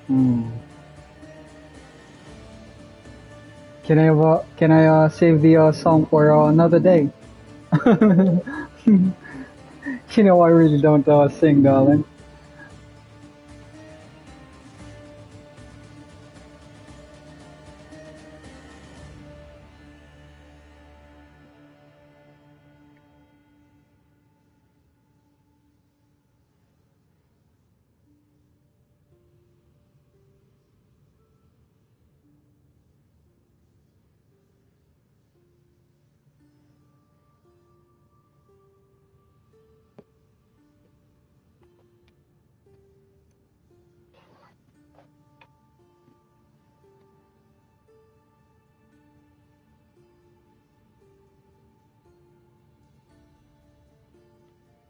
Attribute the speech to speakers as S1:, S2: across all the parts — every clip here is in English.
S1: Hmm. Can I save the song for another day? You know I really don't sing, darling.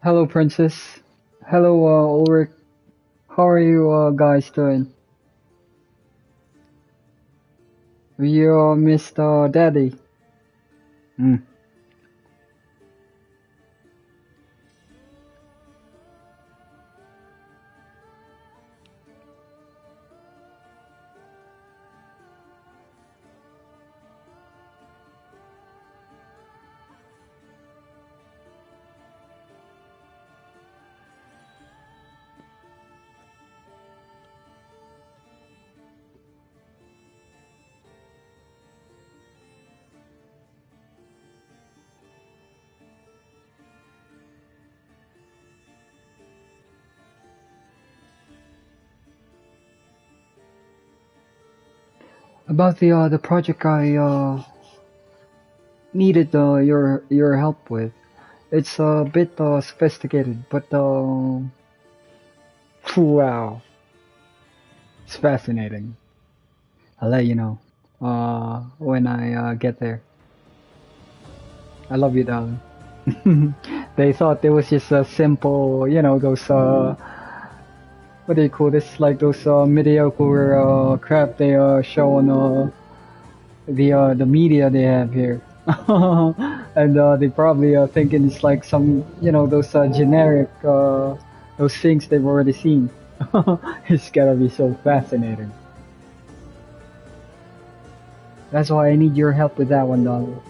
S1: Hello, Princess. Hello, Ulrich. How are you guys doing? We missed Daddy. Mm. About the project I needed your help with. It's a bit sophisticated, but wow, it's fascinating. I'll let you know when I get there. I love you, darling. They thought it was just a simple, those what do you call this? Like those mediocre crap they show on the media they have here. And they probably are thinking it's like some, those generic, those things they've already seen. It's gotta be so fascinating. That's why I need your help with that one, darling.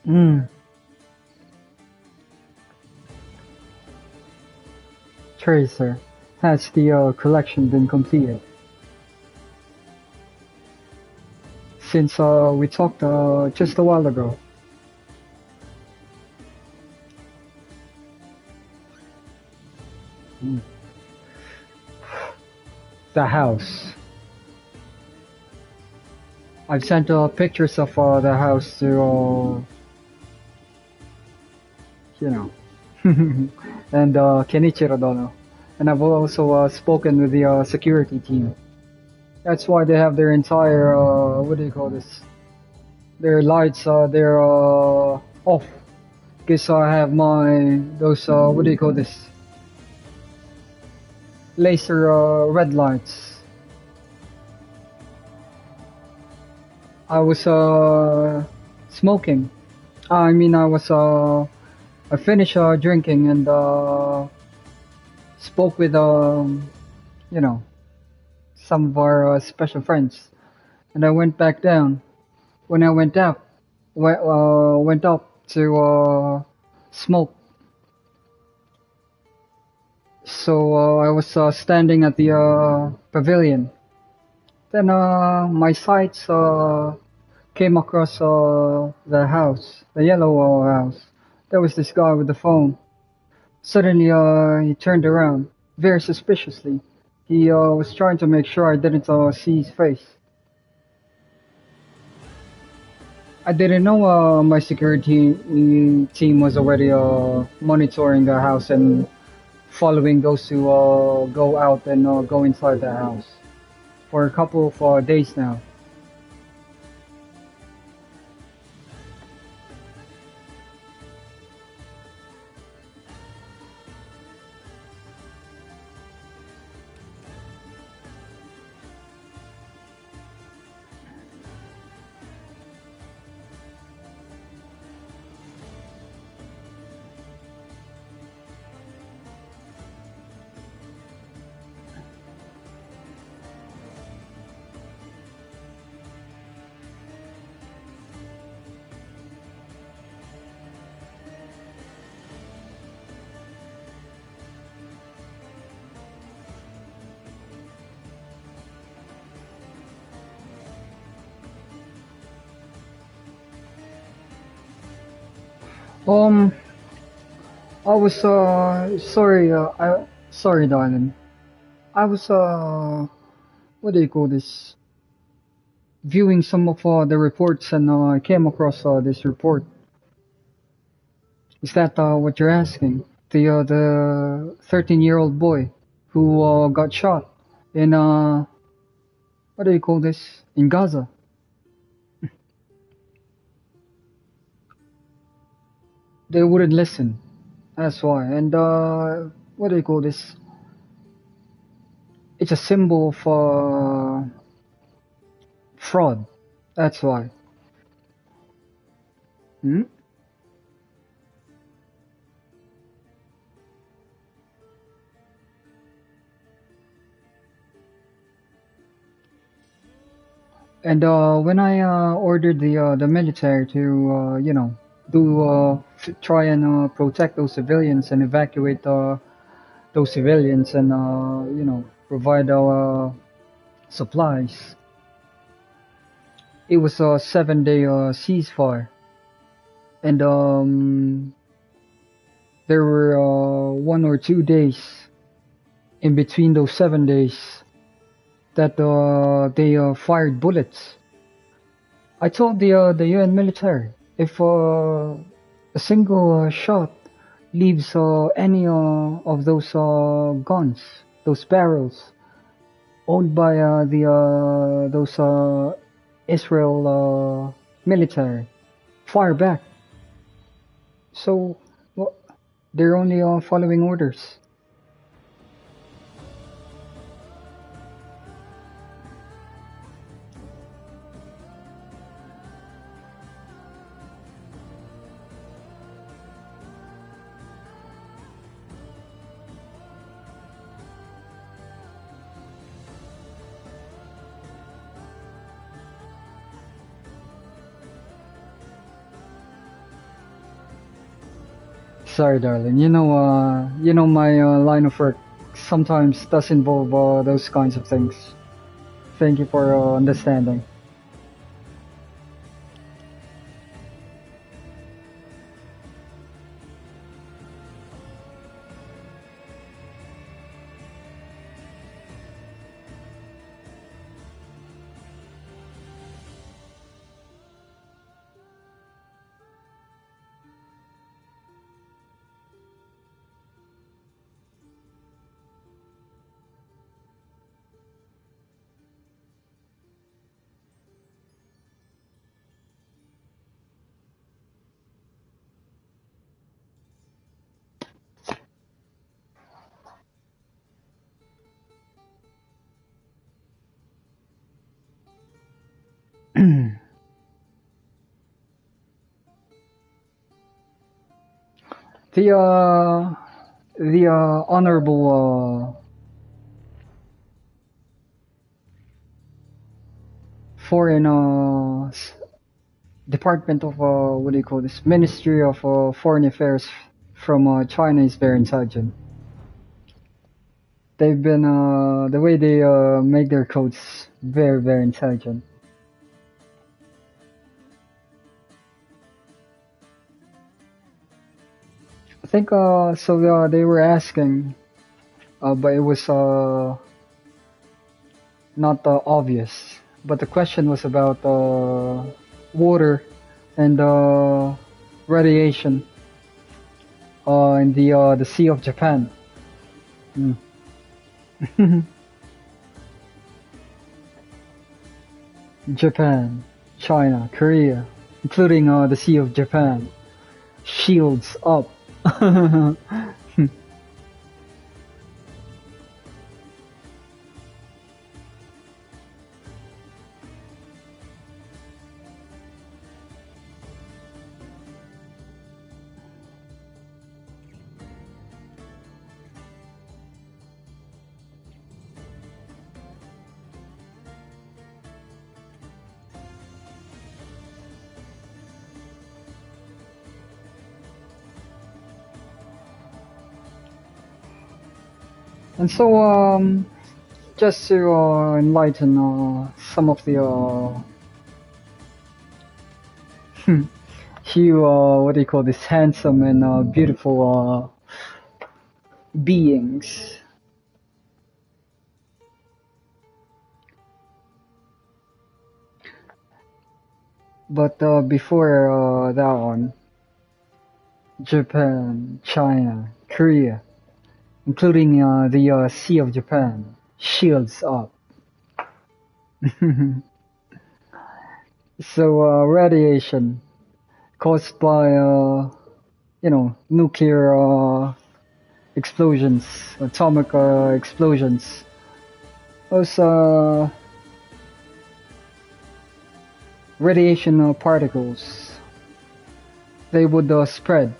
S1: Mm. Tracer, has the collection been completed? Since we talked just a while ago. Mm. The house. I've sent pictures of the house to, you know, and Kenichiro Dono. And I've also spoken with the security team. That's why they have their entire, what do you call this? Their lights, they're off. Because I have those, what do you call this? laser red lights. I was smoking. I mean, I finished drinking and spoke with you know, some of our special friends, and I went back down. When I went up to smoke. So I was standing at the pavilion. Then my sights came across the house, the yellow house. There was this guy with the phone. Suddenly he turned around, very suspiciously. He was trying to make sure I didn't see his face. I didn't know my security team was already monitoring the house and following those who go out and go inside the house for a couple of days now. Um, I was sorry, sorry, darling. I was what do you call this? Viewing some of the reports and I came across this report. Is that what you're asking? The 13-year-old boy who got shot in what do you call this? In Gaza. They wouldn't listen. That's why. And what do you call this? It's a symbol of fraud. That's why. Hmm? And when I ordered the military to do try and protect those civilians and evacuate those civilians and provide supplies, it was a 7 day ceasefire, and there were 1 or 2 days in between those 7 days that they fired bullets. I told the UN military if a single shot leaves any of those guns, those barrels owned by the those Israel military, fire back. So well, they're only following orders. Sorry, darling. You know my line of work sometimes does involve those kinds of things. Thank you for understanding. The honorable foreign Department of what do you call this? Ministry of Foreign Affairs from China is very intelligent. They've been the way they make their codes very very intelligent. I think so. They were asking, but it was not obvious. But the question was about water and radiation in the Sea of Japan. Mm. Japan, China, Korea, including the Sea of Japan. Shields up. And so, just to enlighten some of the few what do you call this, handsome and beautiful beings. But before that one, Japan, China, Korea, including the Sea of Japan, shields up. So radiation caused by nuclear explosions, atomic explosions. Those radiation particles, they would spread.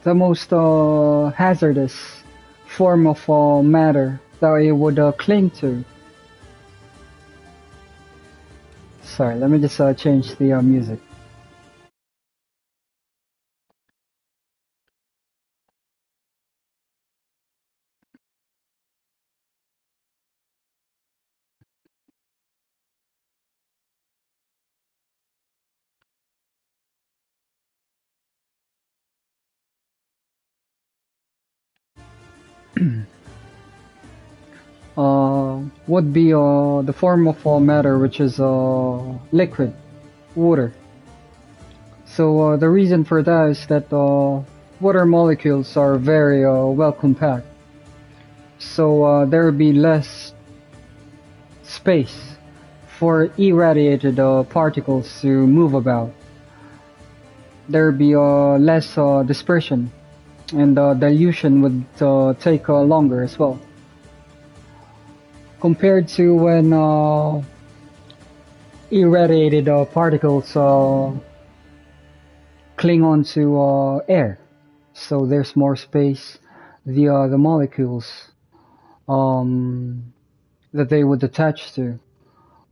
S1: The most hazardous form of matter that it would cling to. Sorry, let me just change the music. Would be the form of matter which is liquid, water. So the reason for that is that water molecules are very well compact. So there would be less space for irradiated particles to move about. There would be less dispersion, and dilution would take longer as well. Compared to when irradiated particles cling onto air, so there's more space. The molecules that they would attach to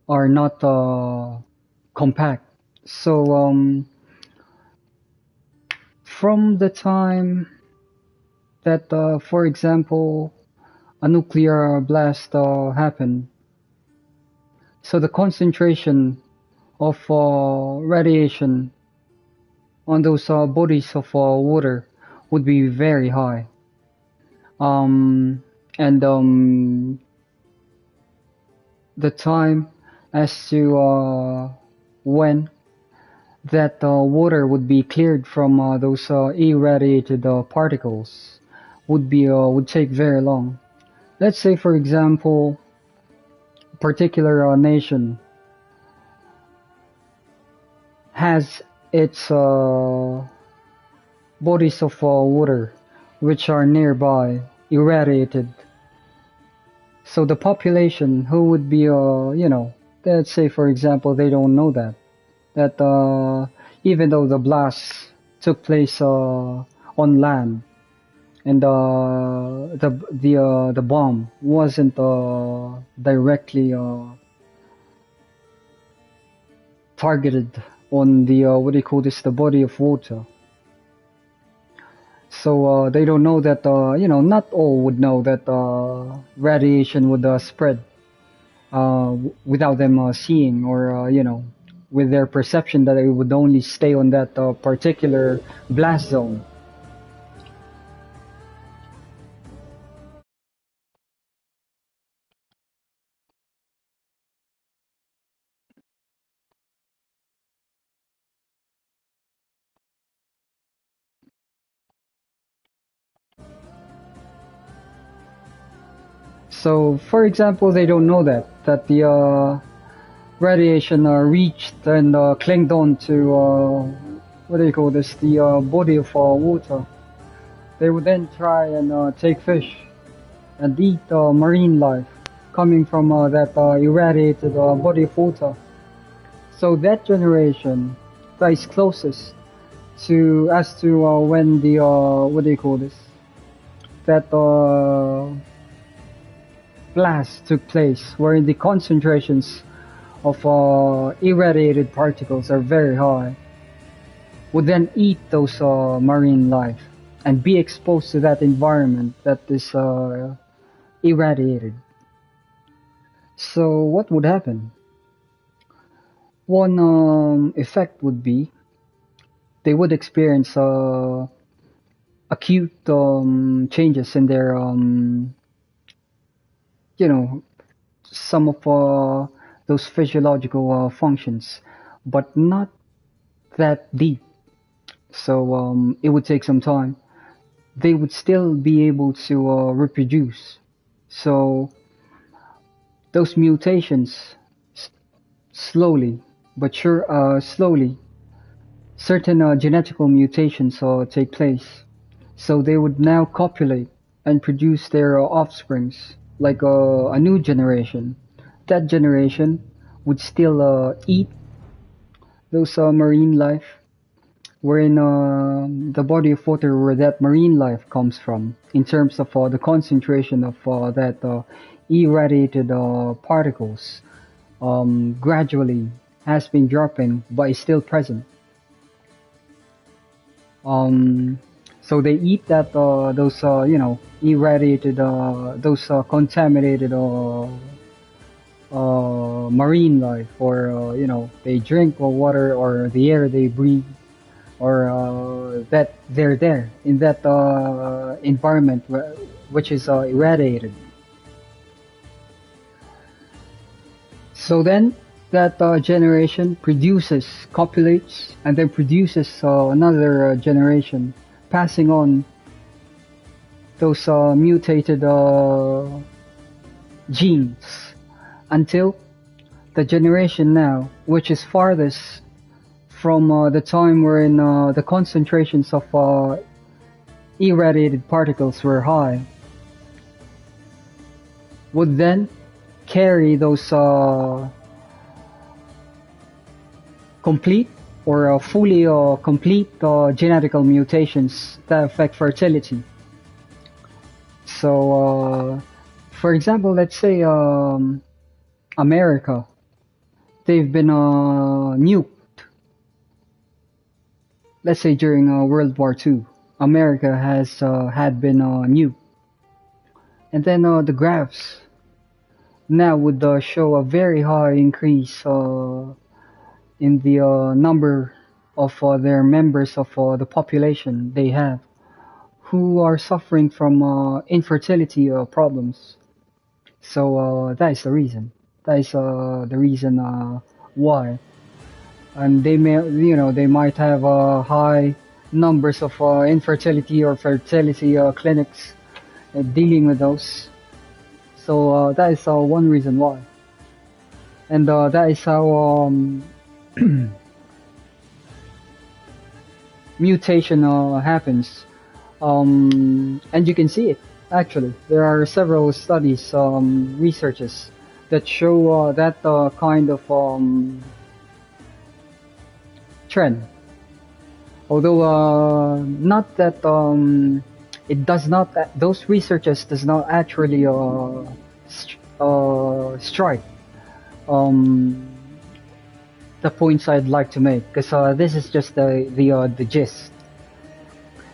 S1: are not compact. So from the time that, for example, a nuclear blast happened, so the concentration of radiation on those bodies of water would be very high. And the time as to when that water would be cleared from those irradiated particles would take very long. Let's say, for example, a particular nation has its bodies of water which are nearby irradiated. So the population who would be, let's say, for example, they don't know that even though the blast took place on land, and the bomb wasn't directly targeted on the what do you call this, the body of water. So they don't know that not all would know that radiation would spread without them seeing, or with their perception that it would only stay on that particular blast zone. So, for example, they don't know that the radiation reached and clinged on to what do you call this, the body of water. They would then try and take fish and eat marine life coming from that irradiated body of water. So that generation that is closest to as to when the what do you call this, that blast took place, wherein the concentrations of irradiated particles are very high, would then eat those marine life and be exposed to that environment that is irradiated. So what would happen? One effect would be they would experience acute changes in their some of those physiological functions, but not that deep. So it would take some time. They would still be able to reproduce. So those mutations, slowly but slowly, certain genetical mutations take place. So they would now copulate and produce their offsprings, like a new generation. That generation would still eat those marine life, wherein the body of water where that marine life comes from, in terms of the concentration of that irradiated particles, gradually has been dropping, but is still present. So they eat that those irradiated those contaminated marine life, or they drink water or the air they breathe, or that they're there in that environment which is irradiated. So then that generation produces, copulates, and then produces another generation, passing on those mutated genes, until the generation now, which is farthest from the time wherein the concentrations of irradiated particles were high, would then carry those complete or fully complete genetical mutations that affect fertility. So, for example, let's say America, they've been nuked. Let's say during World War II, America has had been nuked, and then the graphs now would show a very high increase in the number of their members of the population they have, who are suffering from infertility problems. So that is the reason. That is the reason why. And they may, they might have high numbers of infertility or fertility clinics dealing with those. So that is one reason why. And that is how mutation happens. And you can see it, actually. There are several studies, researches, that show that kind of trend. Although not that it does not those researchers does not actually strike um, the points I'd like to make, because this is just the gist.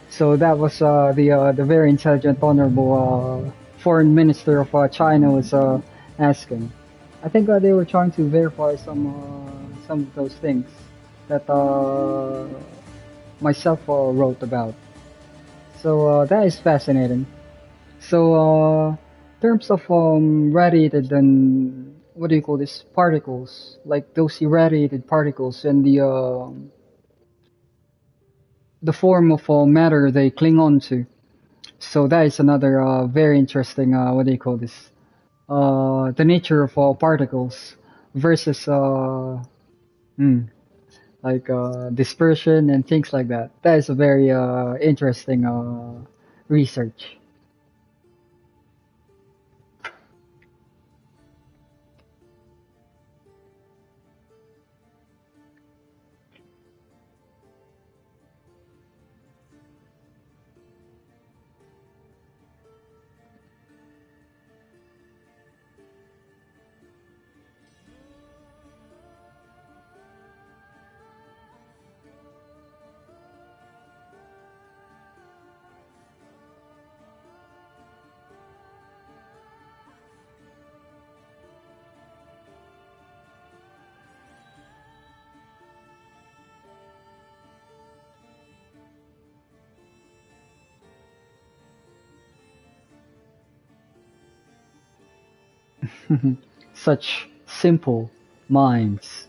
S1: So that was the very intelligent, honorable foreign minister of China was asking. I think they were trying to verify some of those things that myself wrote about. So that is fascinating. So in terms of radiated and what do you call this particles, like those irradiated particles and the form of matter they cling on to. So that is another very interesting, what do you call this? The nature of particles versus like dispersion and things like that. That is a very interesting research. Such simple minds.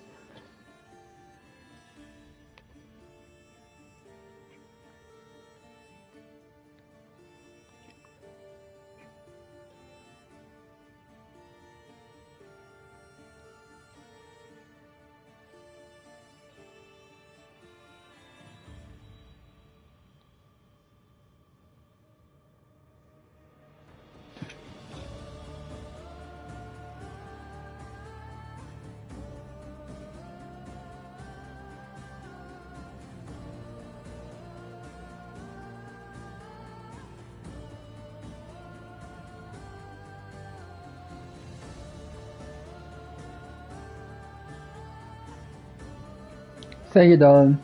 S1: Thank you, darling.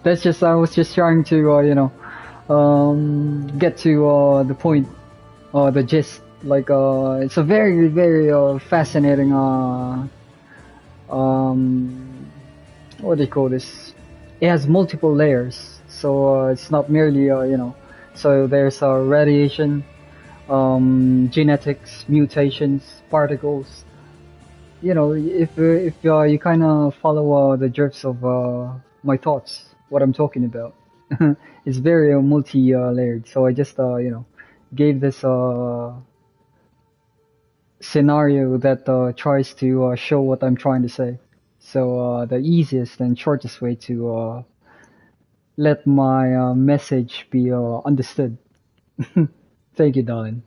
S1: That's just I was just trying to get to the point, the gist. Like it's a very very fascinating um what do you call this? It has multiple layers, so it's not merely So there's radiation, genetics, mutations, particles. If you kind of follow the drifts of my thoughts, what I'm talking about, it's very multi-layered. So I just gave this scenario that tries to show what I'm trying to say. So the easiest and shortest way to let my message be understood. Thank you, darling.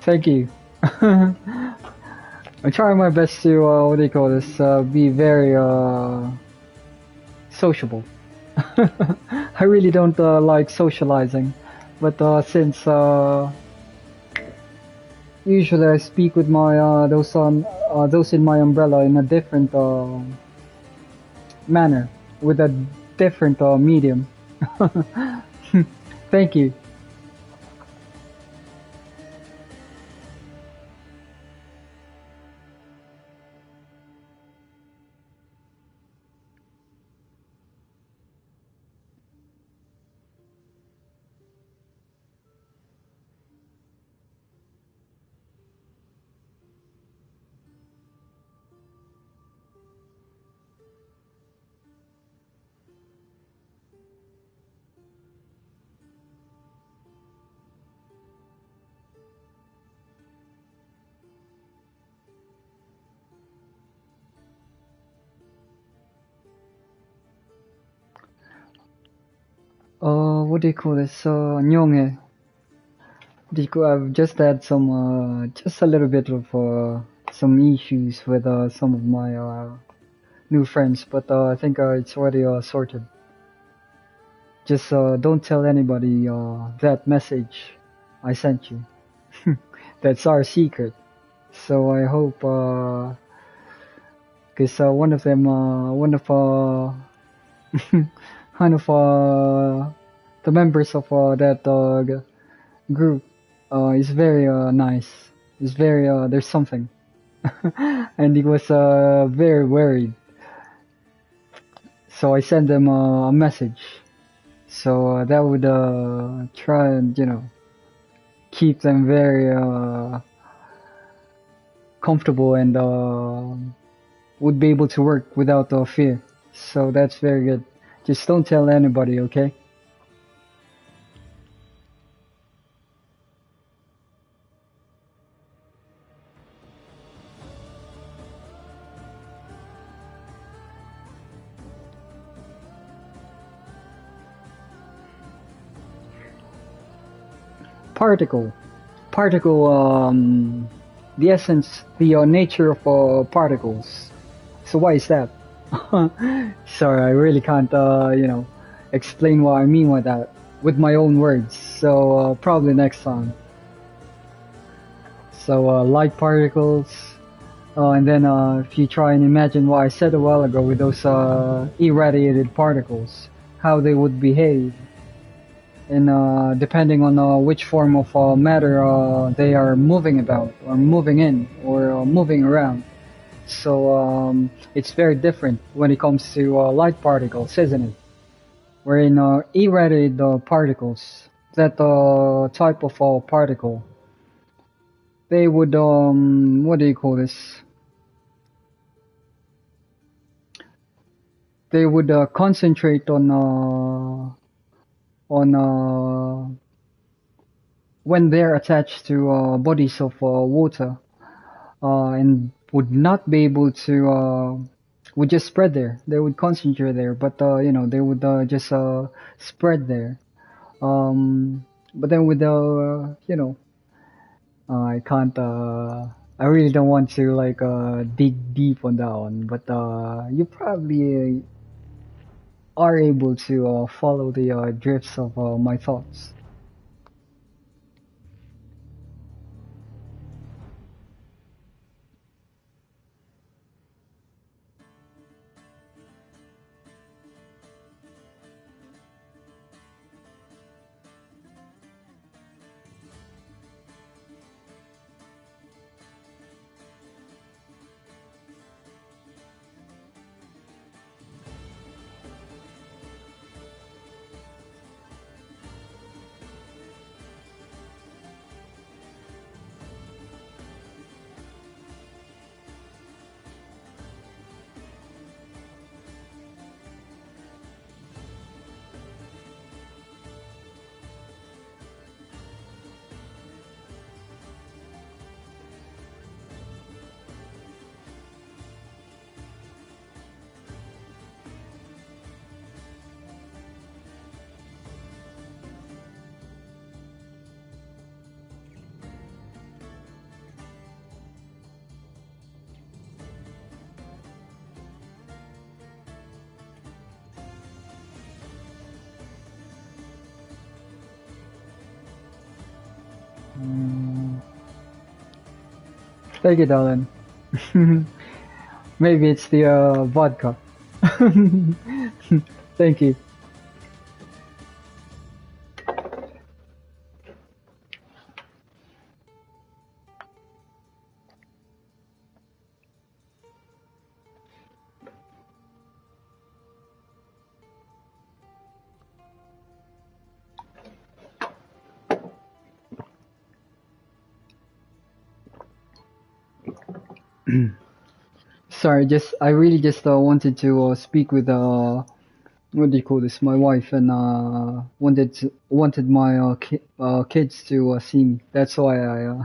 S1: Thank you. I'm trying my best to, what do you call this, be very, sociable. I really don't, like socializing, but, since, usually I speak with my, those in my umbrella in a different, manner, with a different, medium. Thank you. What do you call this? Nyonghe. I've just had some, just a little bit of, some issues with, some of my, new friends, but, I think, it's already, sorted. Just, don't tell anybody, that message I sent you. That's our secret. So I hope, cause, one of them, one of, the members of, that, group, is very, nice. Is very, there's something. And he was, very worried. So I sent them, a message. So, that would, try and, keep them very, comfortable and, would be able to work without, fear. So that's very good. Just don't tell anybody, okay? Particle. Particle, the essence, the, nature of, particles. So why is that? Sorry, I really can't, explain what I mean with that with my own words. So, probably next time. So, light particles, and then, if you try and imagine what I said a while ago with those, irradiated particles, how they would behave, and, depending on, which form of, matter, they are moving about, or moving in, or, moving around. So, it's very different when it comes to, light particles, isn't it? Wherein, irradiated, particles, that, type of, particle, they would, what do you call this? They would, concentrate on, when they're attached to, bodies of, water, and would not be able to, would just spread there. They would concentrate there, but, they would, just, spread there. But then with the, I can't, I really don't want to, like, dig deep on that one, but, you probably are able to, follow the, drifts of, my thoughts. Mm, thank you, darling. Maybe it's the vodka. Thank you. Sorry, just I really just wanted to speak with what do you call this? My wife and wanted my kids to see me. That's why I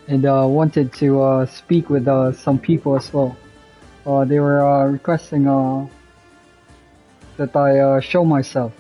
S1: and wanted to speak with some people as well. They were requesting that I show myself.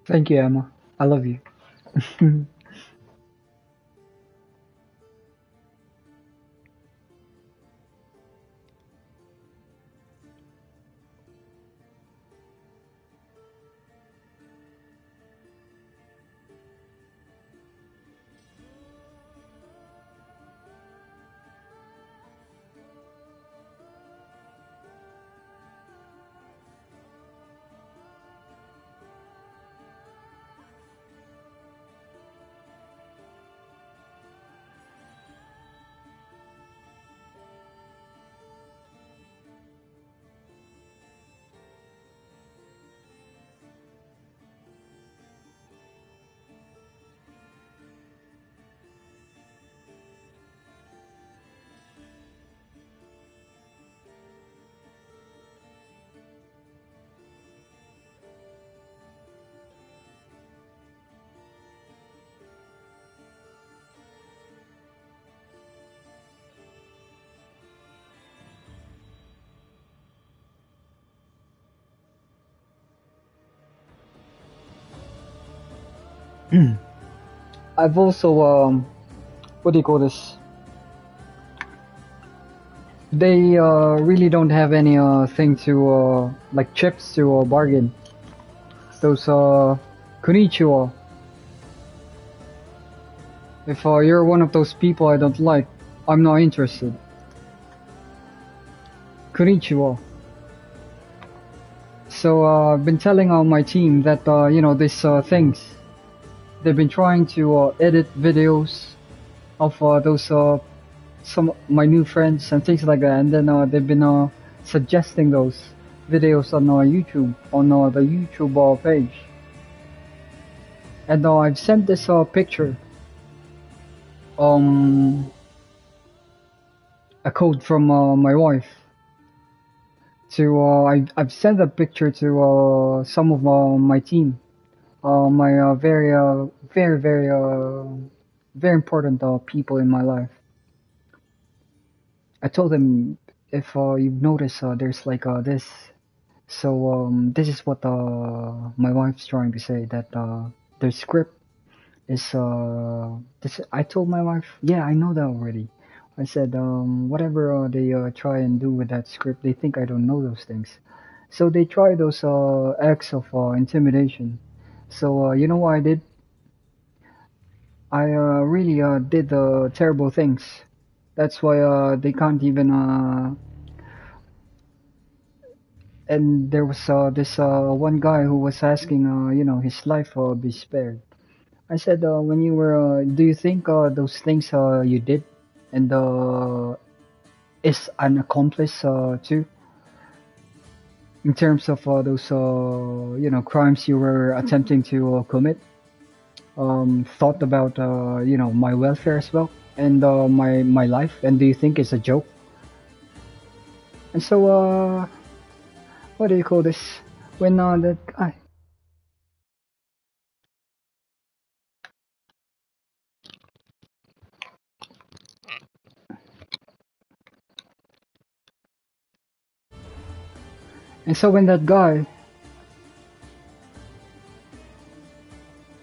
S1: Thank you, Emma. I love you. I've also what do you call this? They really don't have any thing to like chips to bargain. Those konnichiwa. If you're one of those people I don't like, I'm not interested. Konnichiwa. So I've been telling my team that you know these things. They've been trying to edit videos of those some my new friends and things like that, and then they've been suggesting those videos on YouTube on the YouTube page. And I've sent this picture, a code from my wife. To I've sent a picture to some of my team, my very important people in my life. I told them if you've noticed there's like this. So this is what my wife's trying to say, that there's script is this. I told my wife, yeah, I know that already. I said, whatever they try and do with that script, they think I don't know those things. So they try those acts of intimidation. So you know what I did? I really did terrible things. That's why they can't even. And there was this one guy who was asking, his life be spared. I said, when you were, do you think those things you did and is an accomplice too, in terms of those, crimes you were attempting to commit? Thought about, my welfare as well and my life, and do you think it's a joke? And so, what do you call this? When that guy, and so when that guy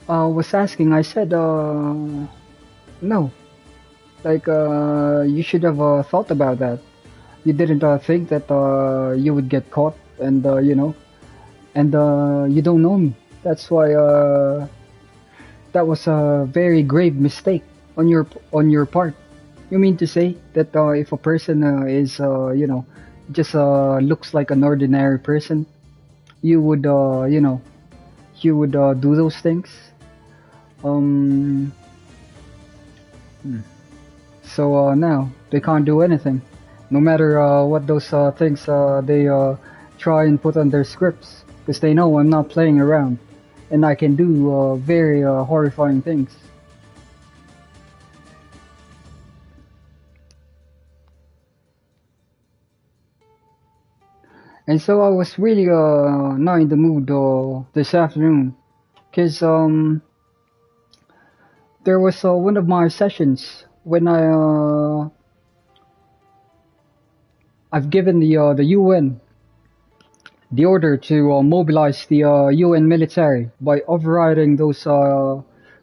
S1: was asking, I said, no, like you should have thought about that. You didn't think that you would get caught, and and you don't know me. That's why that was a very grave mistake on your part. You mean to say that if a person is just looks like an ordinary person, you would you would do those things? Um, hmm. So now they can't do anything, no matter what those things they try and put on their scripts, because they know I'm not playing around, and I can do very horrifying things. And so I was really not in the mood this afternoon, because there was one of my sessions when I've given the UN the order to mobilize the UN military by overriding those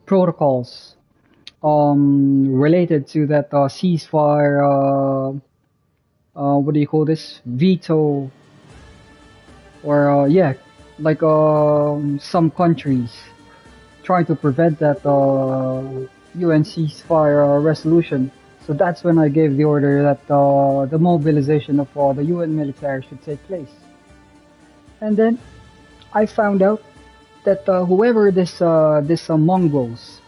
S1: protocols related to that ceasefire. What do you call this? Veto, or yeah, like some countries trying to prevent that UN ceasefire resolution. So that's when I gave the order that the mobilization of the UN military should take place. And then I found out that whoever this Mongols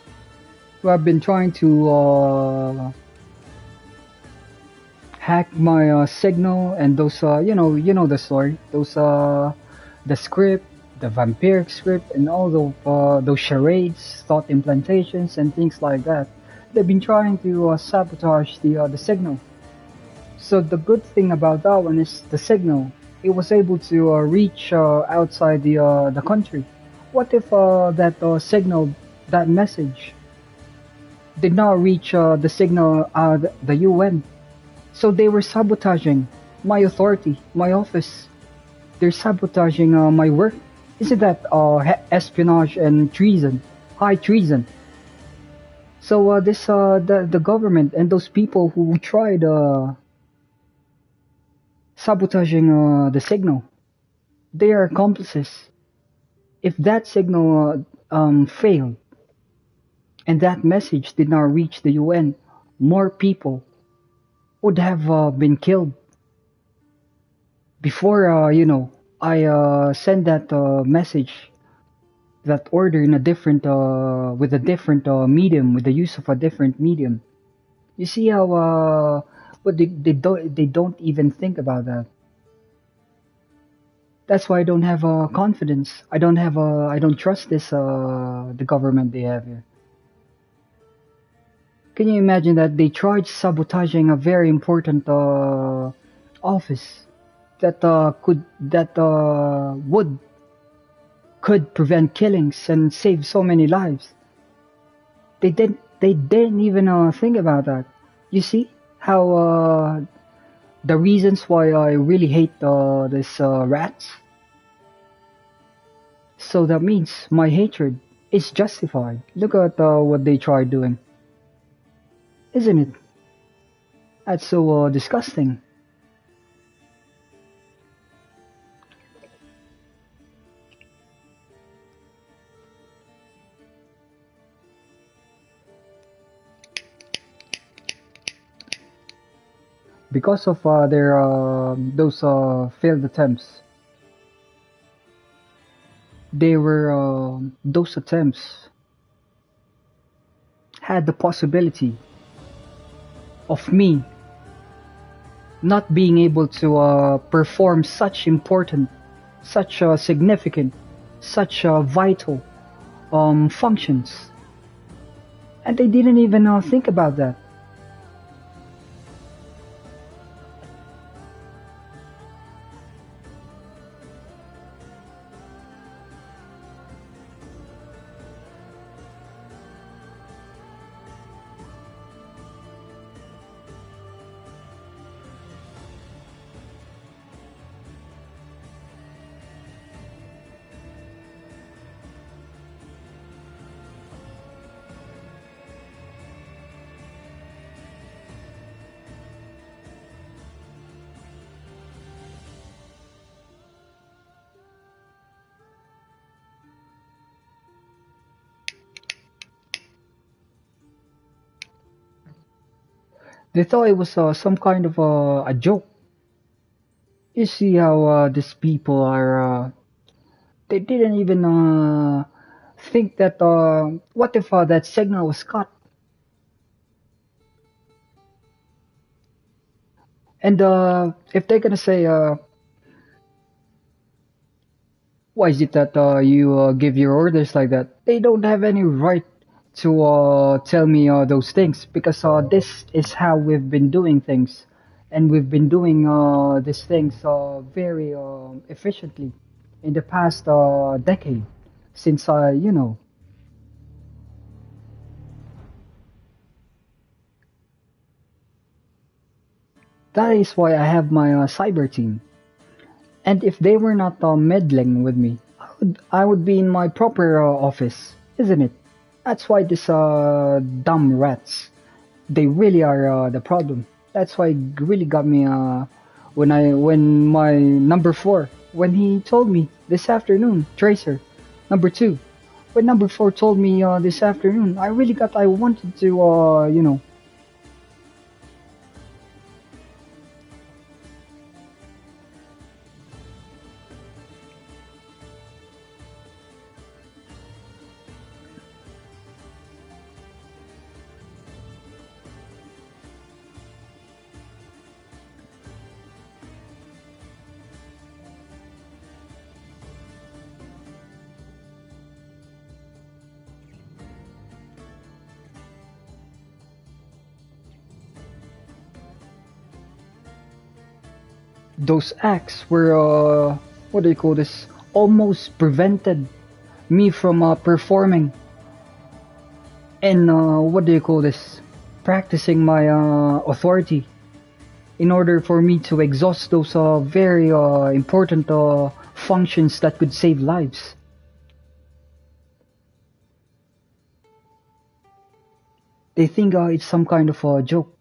S1: who have been trying to hack my signal, and those you know the story, those the script, the vampiric script, and all those charades, thought implantations, and things like that. They've been trying to sabotage the signal. So the good thing about that one is the signal. It was able to reach outside the country. What if that signal, that message, did not reach the signal the UN? So they were sabotaging my authority, my office. They're sabotaging my work. Isn't that espionage and treason, high treason? So this the government and those people who tried sabotaging the signal, they are accomplices. If that signal failed and that message did not reach the UN, more people would have been killed before I send that message, that order in a different with a different medium, with the use of a different medium. You see how but they don't even think about that. That's why I don't have confidence. I don't trust this the government they have here. Can you imagine that they tried sabotaging a very important office that would could prevent killings and save so many lives? They didn't even think about that. You see how the reasons why I really hate this rats. So that means my hatred. It's justified. Look at what they tried doing, isn't it? That's so disgusting. Because of their those failed attempts, they were those attempts had the possibility of me not being able to perform such important, such significant, such vital functions, and they didn't even think about that. They thought it was some kind of a joke. You see how these people are. They didn't even think that. What if that signal was cut? And if they're gonna say, why is it that you give your orders like that? They don't have any right to tell me those things because this is how we've been doing things, and we've been doing these things very efficiently in the past decade. Since that is why I have my cyber team. And if they were not meddling with me, I would be in my proper office, isn't it? That's why these dumb rats, they really are the problem. That's why it really got me when my number four, when he told me this afternoon, Tracer, number two, when number four told me this afternoon, I wanted to, those acts were, what do you call this, almost prevented me from performing and what do you call this, practicing my authority in order for me to exhaust those very important functions that could save lives. They think it's some kind of a joke.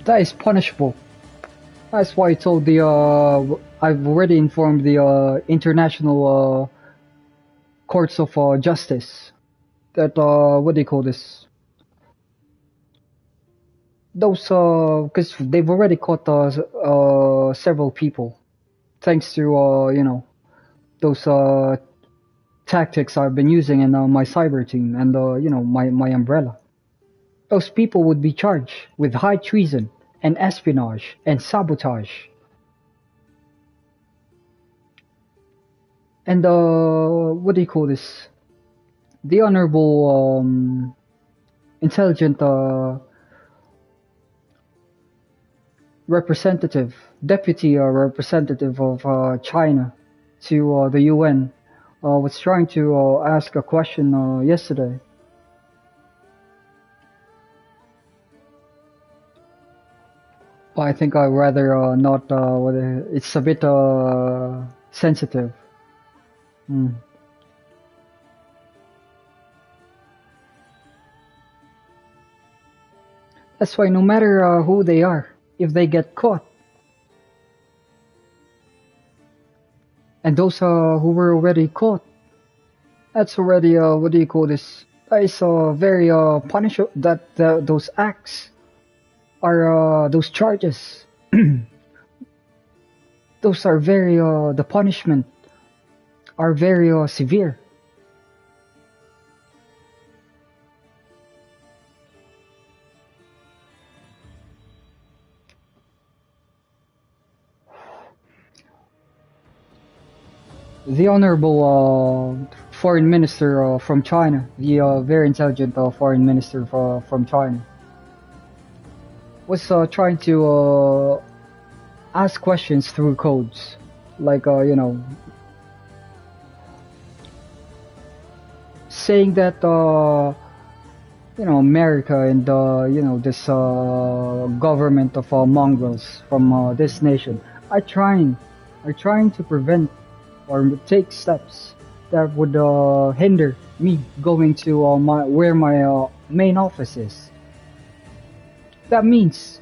S1: That is punishable. That's why I told the I've already informed the international courts of justice that what do you call this? Those because they've already caught several people thanks to those tactics I've been using in my cyber team and my umbrella. Those people would be charged with high treason and espionage and sabotage. And what do you call this? The honorable intelligent representative, deputy representative of China to the UN was trying to ask a question yesterday. But I think I'd rather not. It's a bit sensitive. Mm. That's why no matter who they are, if they get caught, and those who were already caught, that's already what do you call this? That is very punishable. Those acts are those charges. Those are very the punishment are very severe. The honorable foreign minister from China, the very intelligent foreign minister from China, was trying to ask questions through codes, like saying that America and this government of mongrels from this nation are trying to prevent or take steps that would hinder me going to where my main office is. That means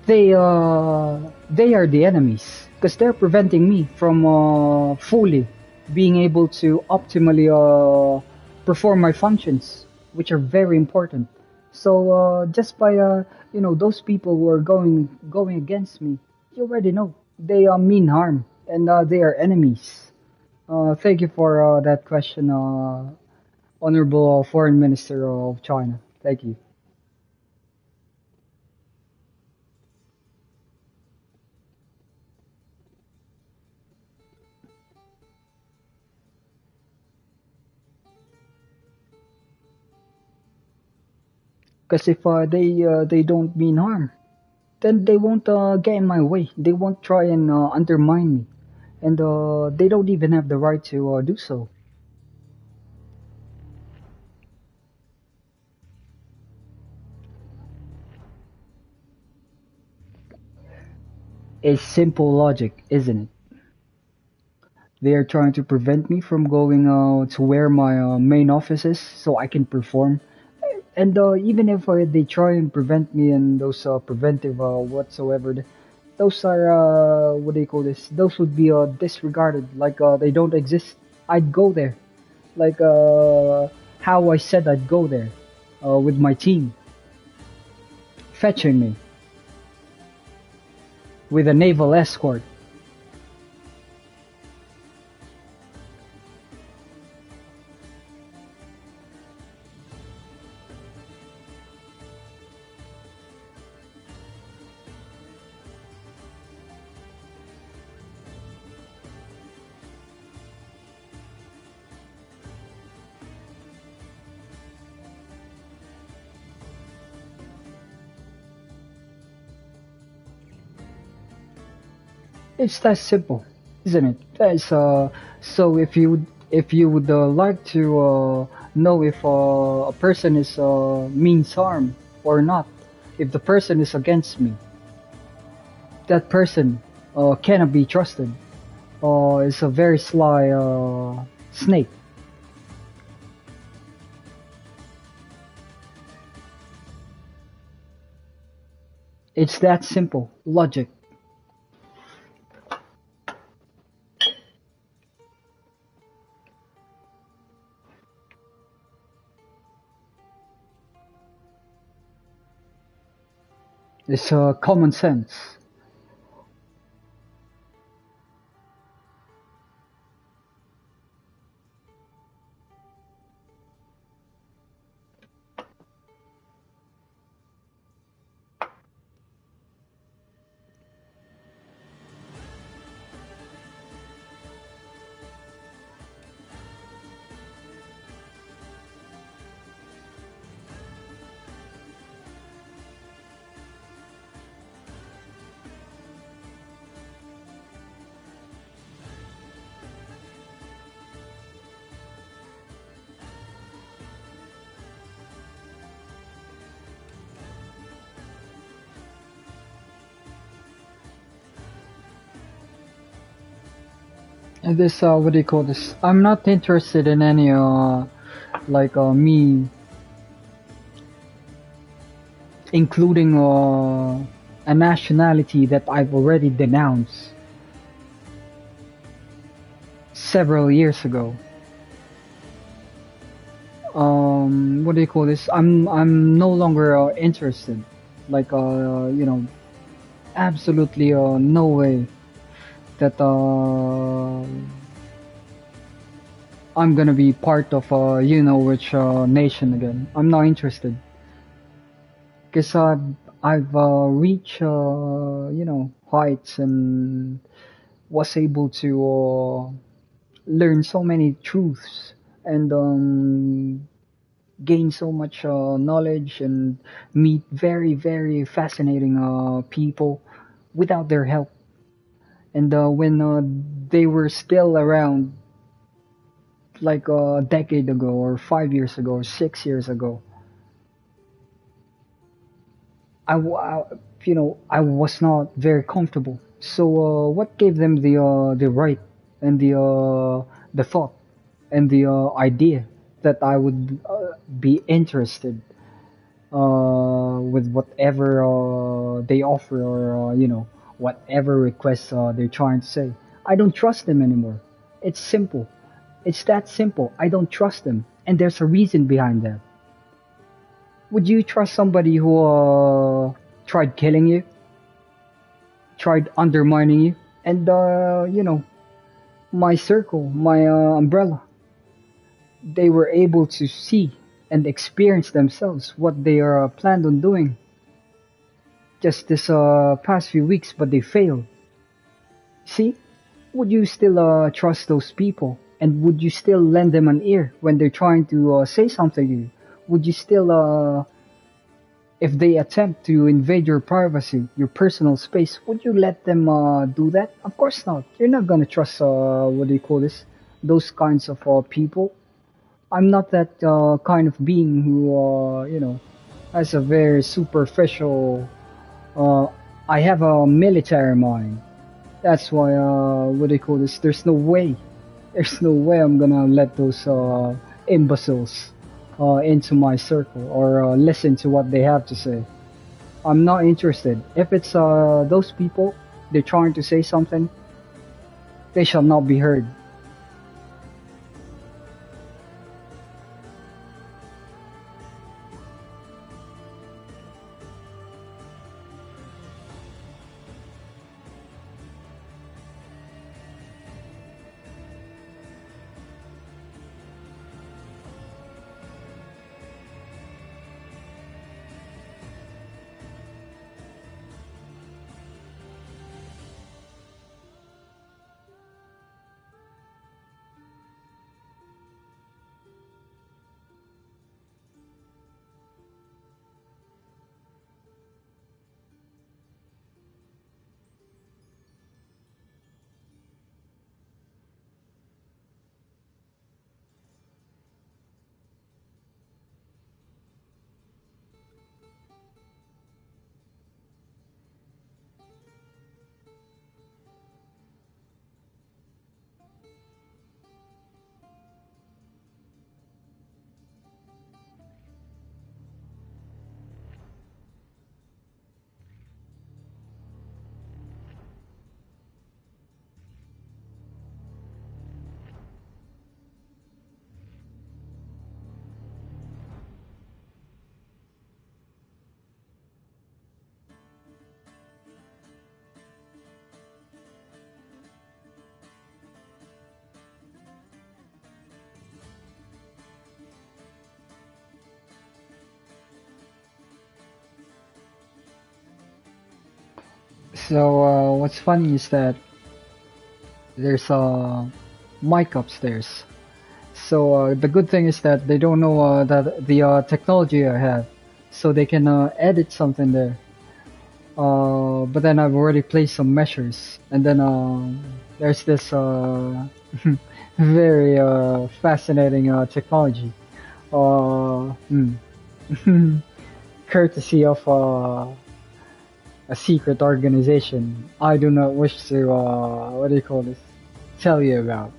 S1: they are the enemies because they're preventing me from fully being able to optimally perform my functions, which are very important. So just by those people who are going against me, you already know they mean harm and they are enemies. Thank you for that question, Honorable Foreign Minister of China. Thank you. Because if they don't mean harm, then they won't get in my way. They won't try and undermine me, and they don't even have the right to do so. It's simple logic, isn't it? They are trying to prevent me from going to where my main office is, so I can perform. And even if they try and prevent me and those preventive whatsoever, those are what do you call this? Those would be disregarded, like they don't exist. I'd go there, like how I said I'd go there, with my team, fetching me with a naval escort. It's that simple, isn't it? That's so if you would like to know if a person is means harm or not, if the person is against me, that person cannot be trusted. Is a very sly snake. It's that simple. Logic. It's common sense. And this, what do you call this? I'm not interested in any, me including a nationality that I've already denounced several years ago. What do you call this? I'm no longer interested. Absolutely no way that I'm gonna be part of you know which nation again. I'm not interested because I've reached heights and was able to learn so many truths and gain so much knowledge and meet very very fascinating people without their help. And when they were still around, like a decade ago or 5 years ago or 6 years ago, I was not very comfortable. So what gave them the right and the thought and the idea that I would be interested with whatever they offer, or whatever requests they're trying to say? I don't trust them anymore. It's simple. It's that simple. I don't trust them, and there's a reason behind that. Would you trust somebody who tried killing you, tried undermining you? And my circle, my umbrella, they were able to see and experience themselves what they are planned on doing just this past few weeks, but they failed. See, would you still trust those people? And would you still lend them an ear when they're trying to say something to you? Would you still, if they attempt to invade your privacy, your personal space, would you let them do that? Of course not. You're not gonna trust, what do you call this? Those kinds of people. I'm not that kind of being who, has a very superficial. Uh, I have a military mind. That's why, what do you call this? There's no way I'm gonna let those imbeciles into my circle or listen to what they have to say. I'm not interested. If it's those people, they're trying to say something, they shall not be heard. So what's funny is that there's a mic upstairs. So the good thing is that they don't know that the technology I have, so they can edit something there. But then I've already placed some measures, and then there's this very fascinating technology, hmm, courtesy of a secret organization. I do not wish to what do you call this? Tell you about.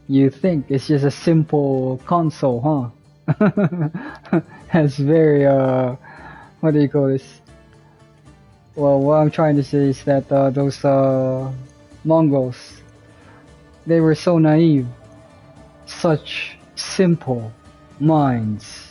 S1: You think it's just a simple console, huh? Has very what do you call this? Well, what I'm trying to say is that those Mongols, they were so naive, such simple minds.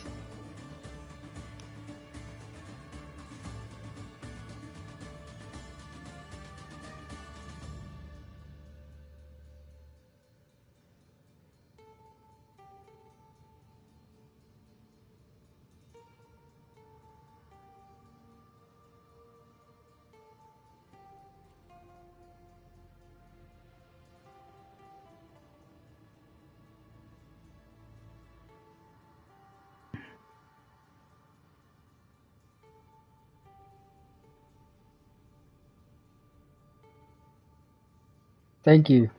S1: Thank you.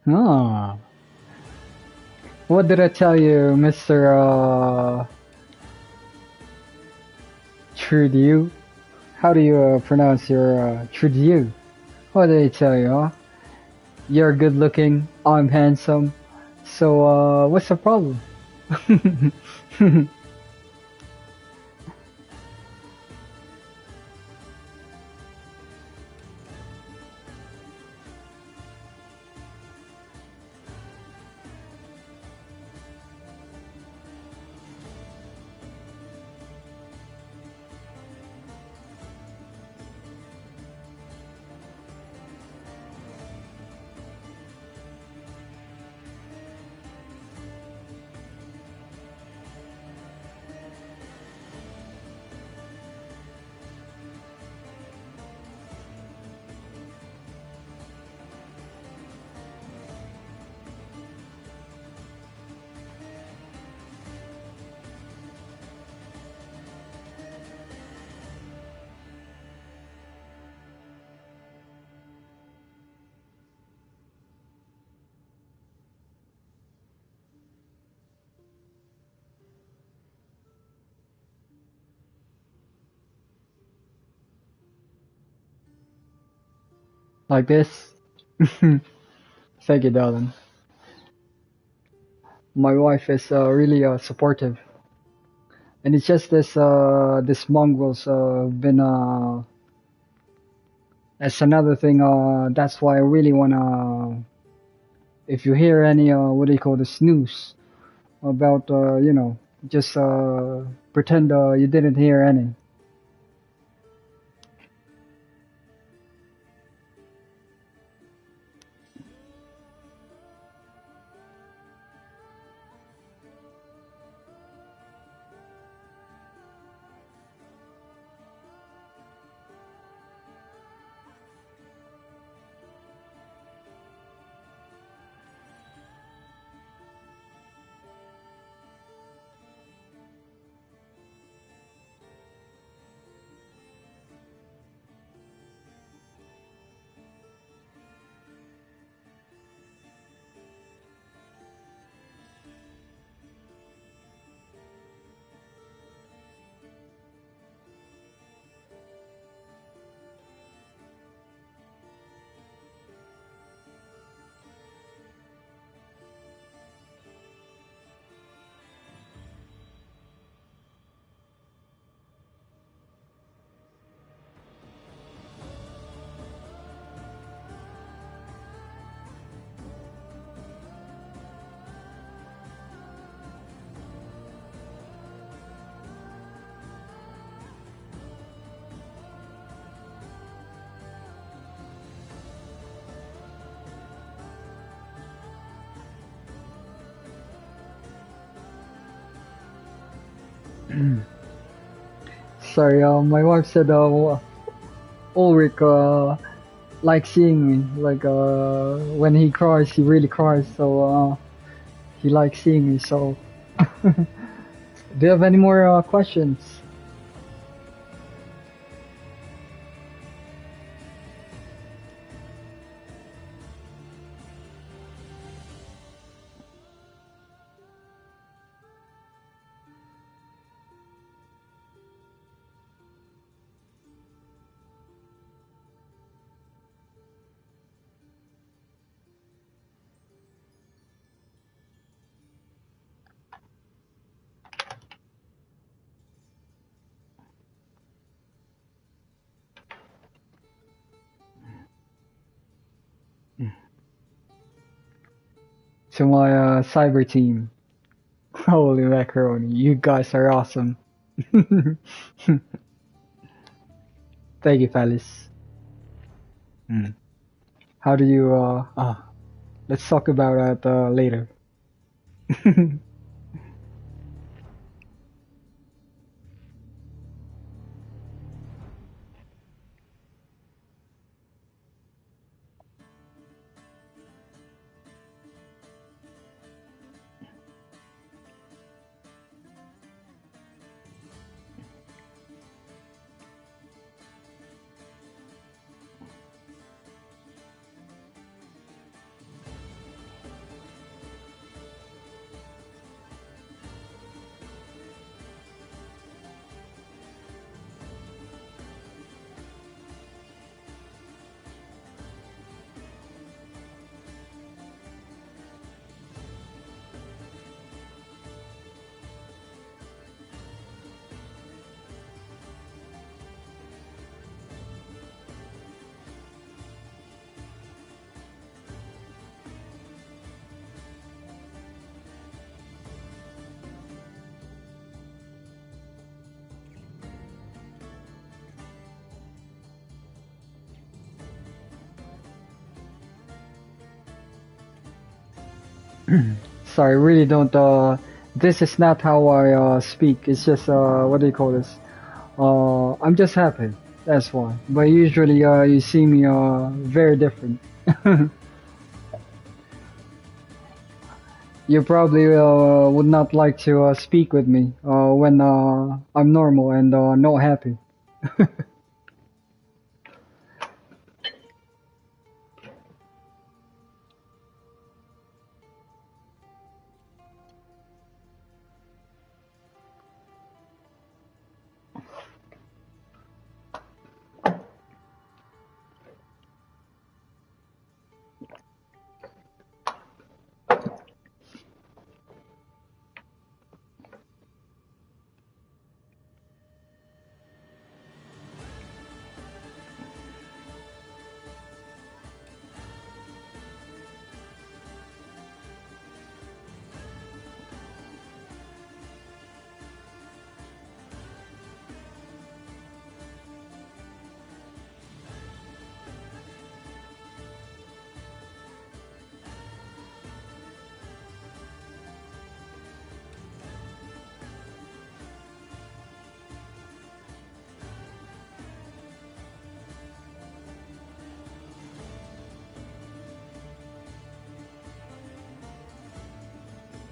S1: Ah, what did I tell you, Mr. Trudeau? How do you pronounce your Trudeau? What did I tell you, huh? You're good looking, I'm handsome, so what's the problem? Like this? Thank you, darling. My wife is really supportive, and it's just this mongrels been that's another thing. That's why I really wanna. If you hear any what do you call this news about just pretend you didn't hear any. Sorry, my wife said Ulrich likes seeing me. Like when he cries, he really cries. So he likes seeing me. So, do you have any more questions? To my cyber team. Holy macaroni, you guys are awesome. Thank you, fellas. Mm. How do you, let's talk about that later. Sorry, really don't, this is not how I, speak. It's just, what do you call this? I'm just happy. That's why. But usually, you see me, very different. You probably, would not like to, speak with me, when, I'm normal and, not happy.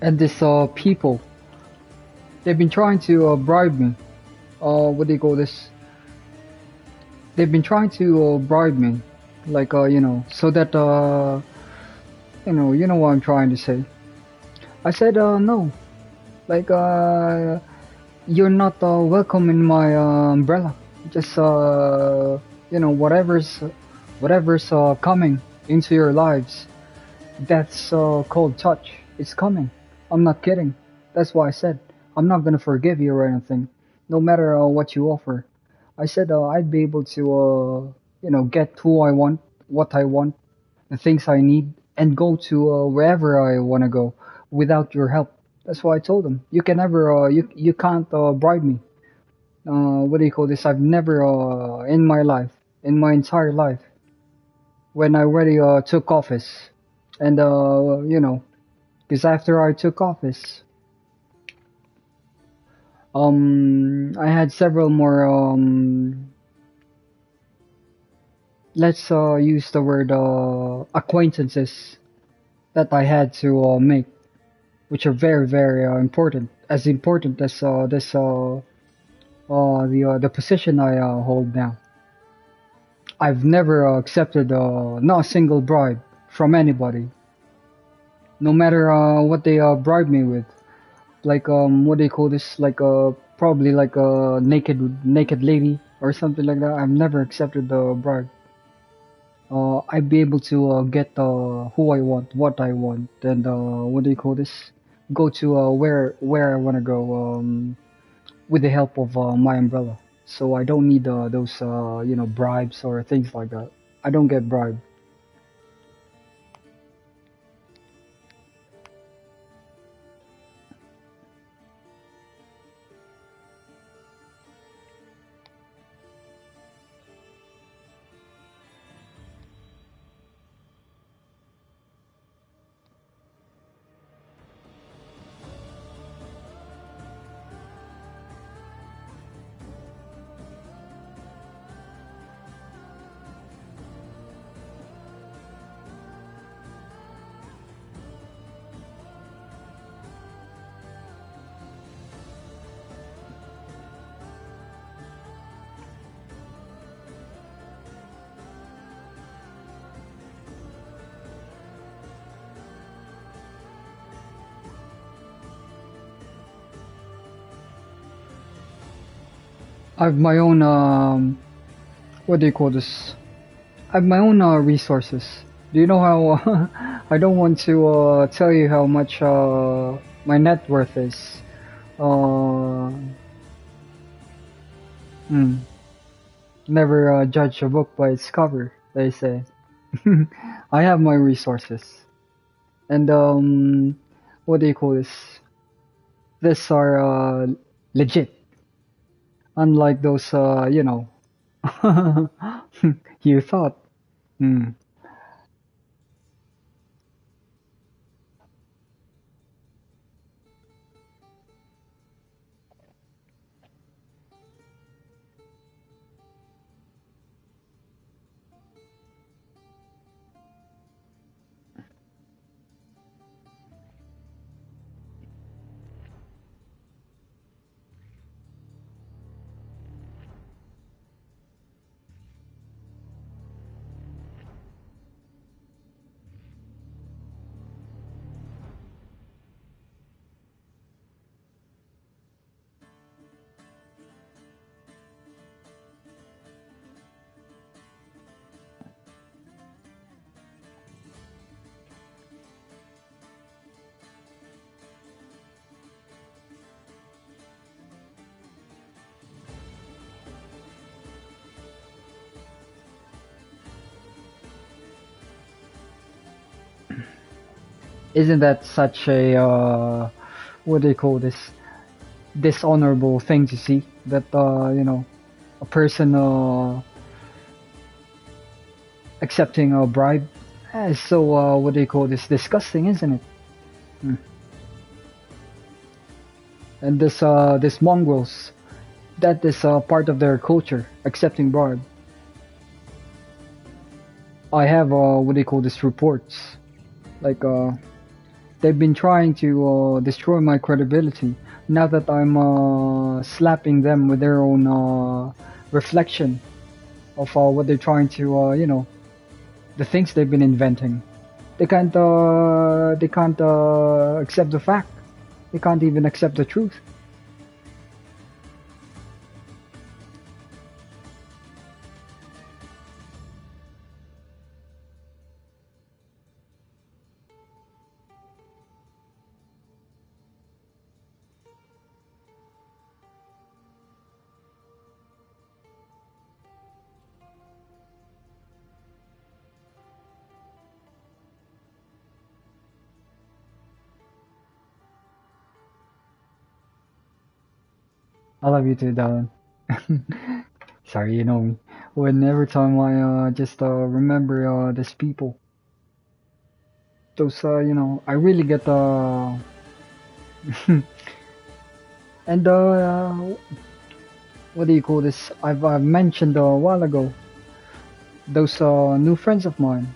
S1: And this, people, they've been trying to, bribe me. What do you call this? They've been trying to, bribe me. Like, so that, you know what I'm trying to say. I said, no. Like, you're not, welcome in my, umbrella. Just, whatever's, coming into your lives, that's, called touch. It's coming. I'm not kidding. That's why I said, I'm not gonna forgive you or anything, no matter, what you offer. I said, I'd be able to, get who I want, what I want, the things I need, and go to, wherever I want to go without your help. That's why I told them, you can never, you can't, bribe me. What do you call this? I've never, in my life, in my entire life, when I already, took office, and, because after I took office, I had several more, let's use the word acquaintances that I had to make, which are very, very important as the position I hold now. I've never accepted not a single bribe from anybody, no matter what they bribe me with. Like what do you call this? Like probably like a naked lady or something like that. I've never accepted the bribe. I'd be able to get who I want, what I want, and what do you call this? Go to where I want to go with the help of my umbrella. So I don't need those bribes or things like that. I don't get bribed. I have my own what do you call this? I have my own resources. Do you know how? I don't want to tell you how much my net worth is. Uh, hmm, never judge a book by its cover, they say. I have my resources, and what do you call this? These are legit, unlike those you thought. Hmm. Isn't that such a what do you call this? Dishonorable thing to see that a person accepting a bribe. Is so what do you call this? Disgusting, isn't it? Hmm. And this mongrels, that is part of their culture, accepting bribe. I have what do you call this reports like they've been trying to destroy my credibility now that I'm slapping them with their own reflection of what they're trying to, the things they've been inventing. They can't accept the fact. They can't even accept the truth. I love you too, darling. Sorry, you know me. When every time I just remember these people, those I really get And what do you call this? I've mentioned a while ago. Those new friends of mine,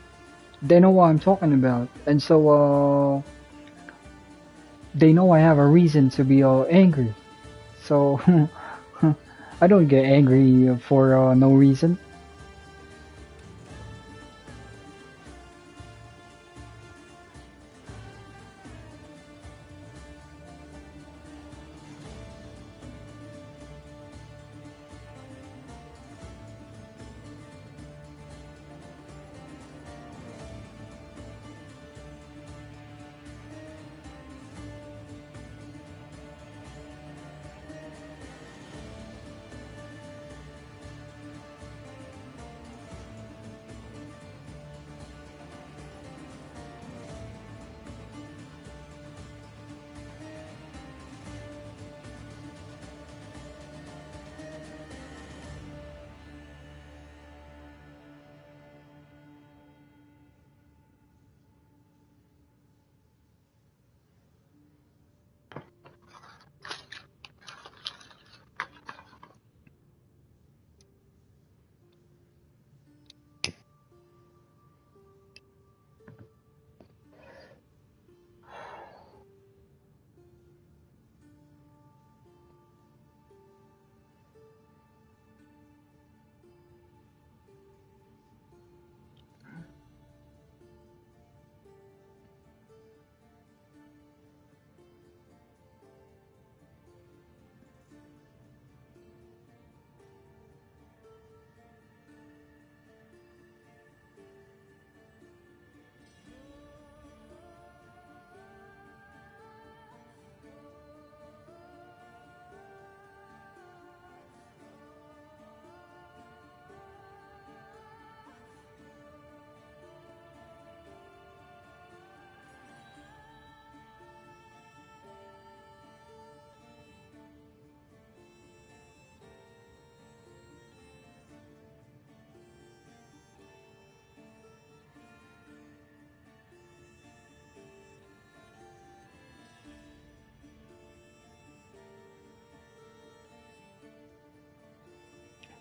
S1: they know what I'm talking about, and so they know I have a reason to be angry. So I don't get angry for no reason.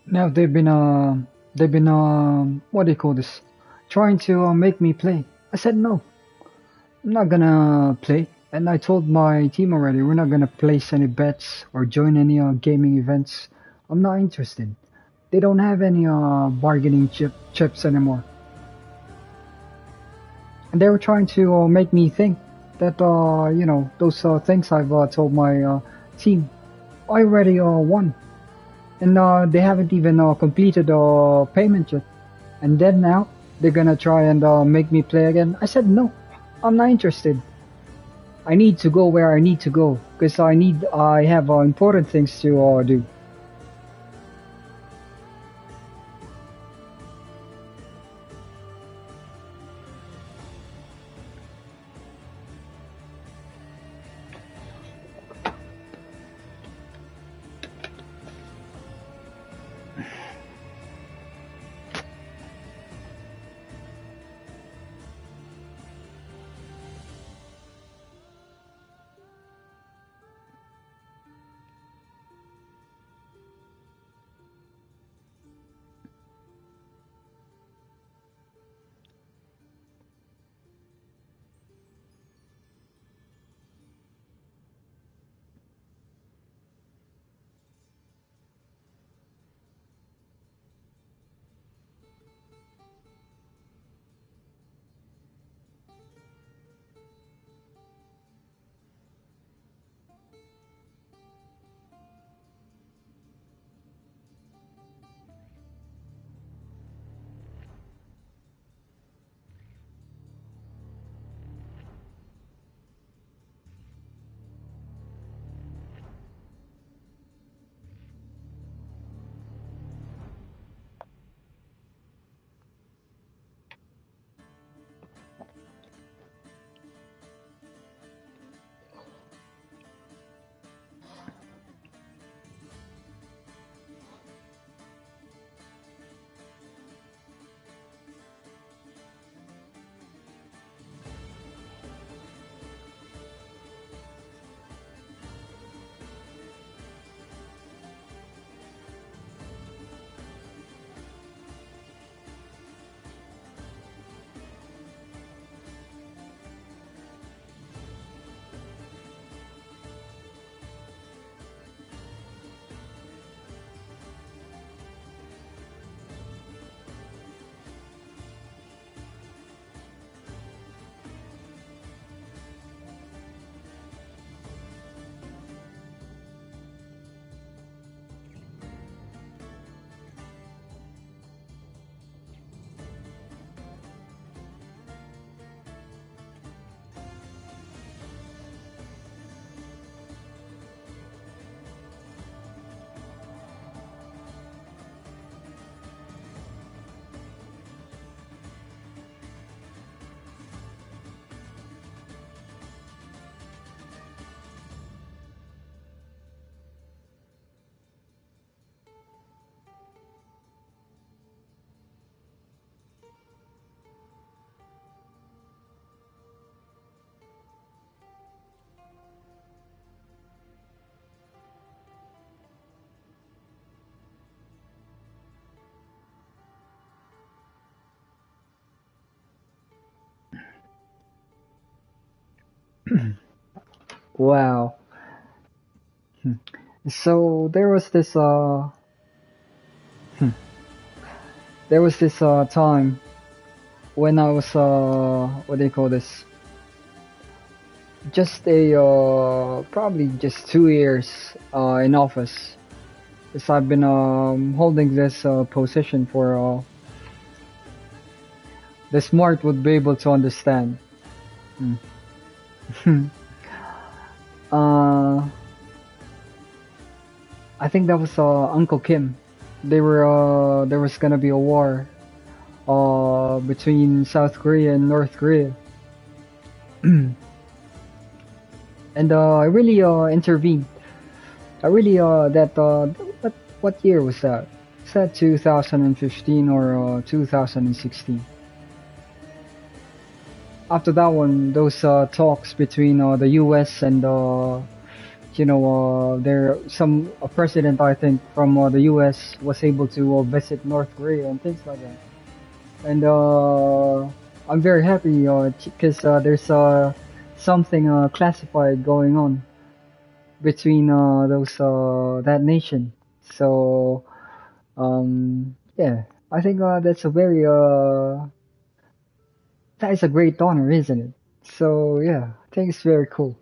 S1: Now they've been what do you call this? Trying to make me play. I said no, I'm not gonna play. And I told my team already, we're not gonna place any bets or join any gaming events. I'm not interested. They don't have any bargaining chips anymore. And they were trying to make me think that those things I've told my team I already won, and they haven't even completed payment yet. And then now they're gonna try and make me play again. I said no, I'm not interested. I need to go where I need to go because I have important things to do. Wow. So there was this time when I was what do you call this? Just a probably just 2 years in office. Because I've been holding this position for the smart would be able to understand. Mm. uh, I think that was Uncle Kim. There was gonna be a war between South Korea and North Korea, and I really intervened. I really what year was that? Is that 2015 or 2016? After that one, those talks between the U.S. and there some a president I think from the U.S. was able to visit North Korea and things like that. And I'm very happy because there's something classified going on between those that nation. So yeah, I think that's a very that is a great honor, isn't it? So yeah, I think it's very cool.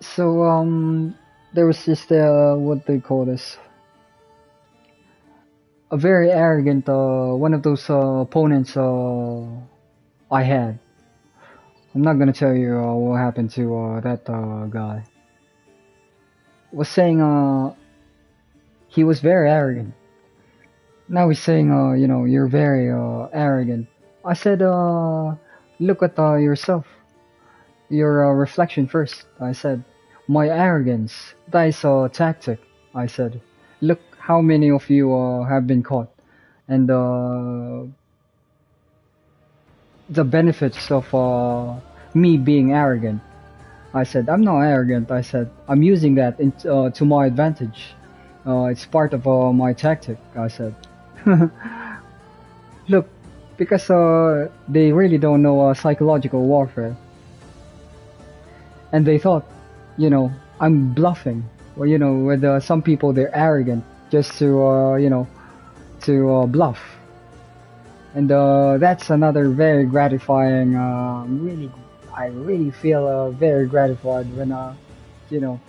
S1: So there was just what they call this, a very arrogant one of those opponents I had. I'm not gonna tell you what happened to that guy. Was saying he was very arrogant. Now he's saying you're very arrogant. I said look at yourself, your reflection first. I said my arrogance, that is a tactic. I said look how many of you have been caught, and the benefits of me being arrogant. I said, I'm not arrogant. I said, I'm using that to my advantage. It's part of my tactic. I said, look, because they really don't know psychological warfare. And they thought, I'm bluffing. Well, with some people, they're arrogant just to, to bluff. And that's another very gratifying, I really feel very gratified when, you know,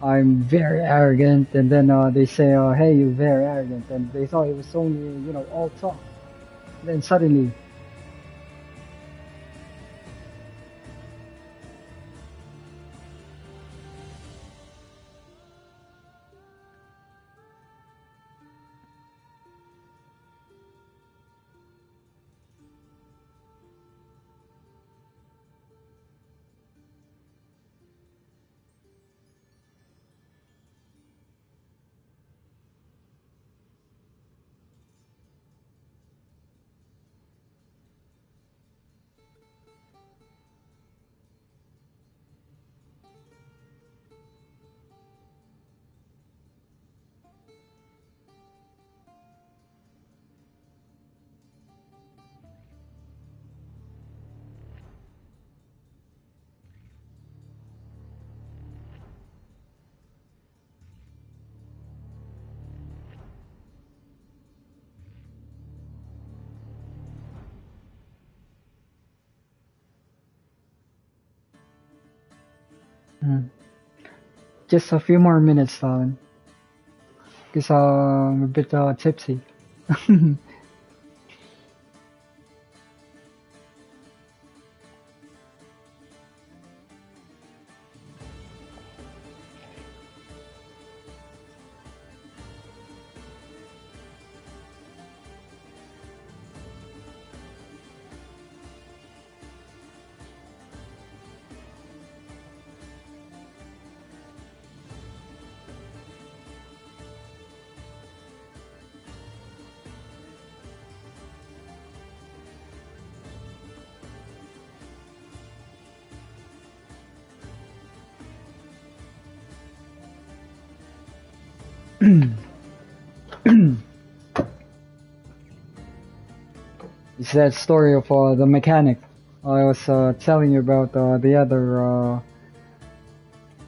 S1: I'm very arrogant, and then they say, "Hey, you're very arrogant," and they thought it was only, all talk. Then suddenly, mm, just a few more minutes, darling, because I'm a bit tipsy. It's that story of the mechanic I was telling you about the other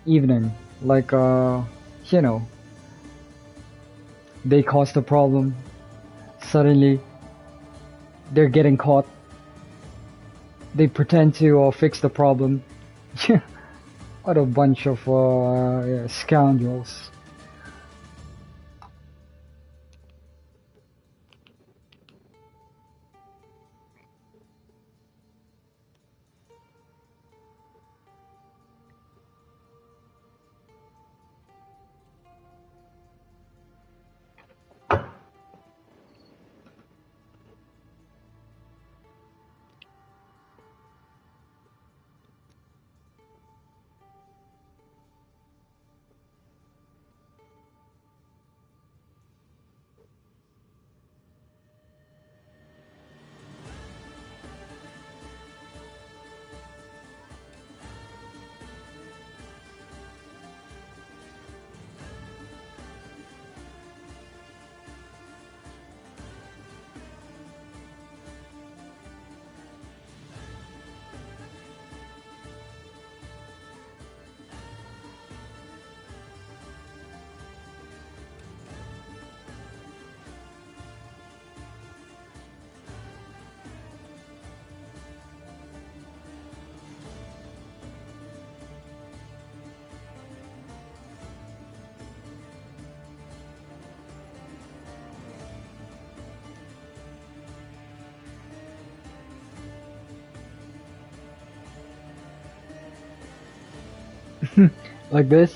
S1: evening. Like, you know, they caused a problem. Suddenly, they're getting caught. They pretend to fix the problem. What a bunch of yeah, scoundrels. Like this.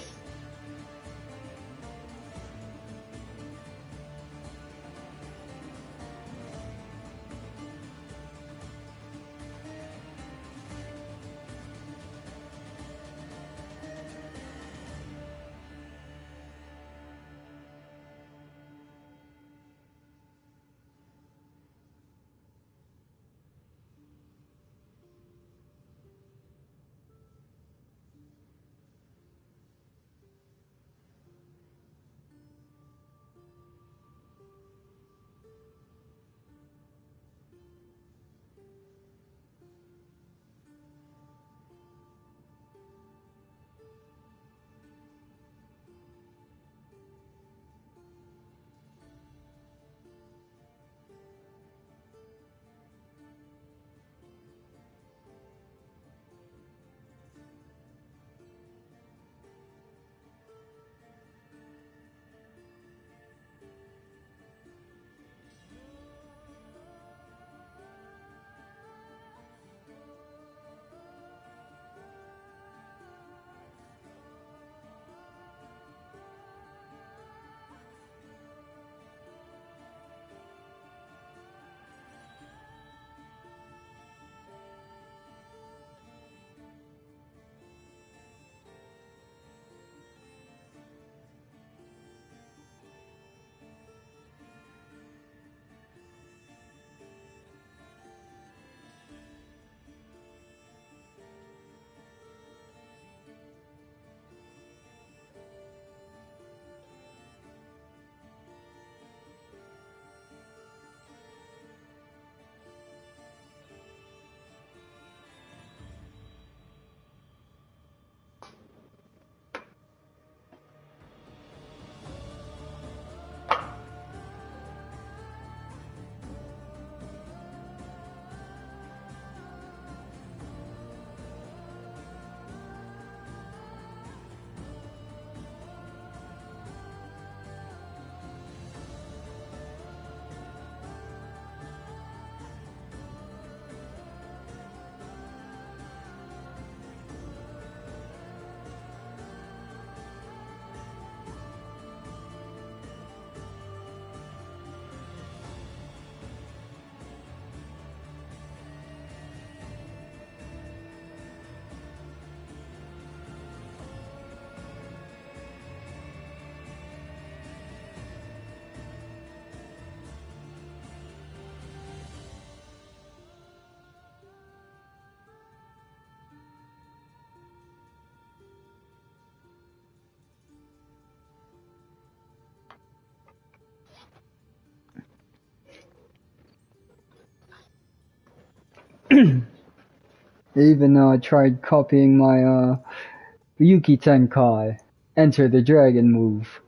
S1: Even tried copying my Yuki Tenkai. Enter the dragon move.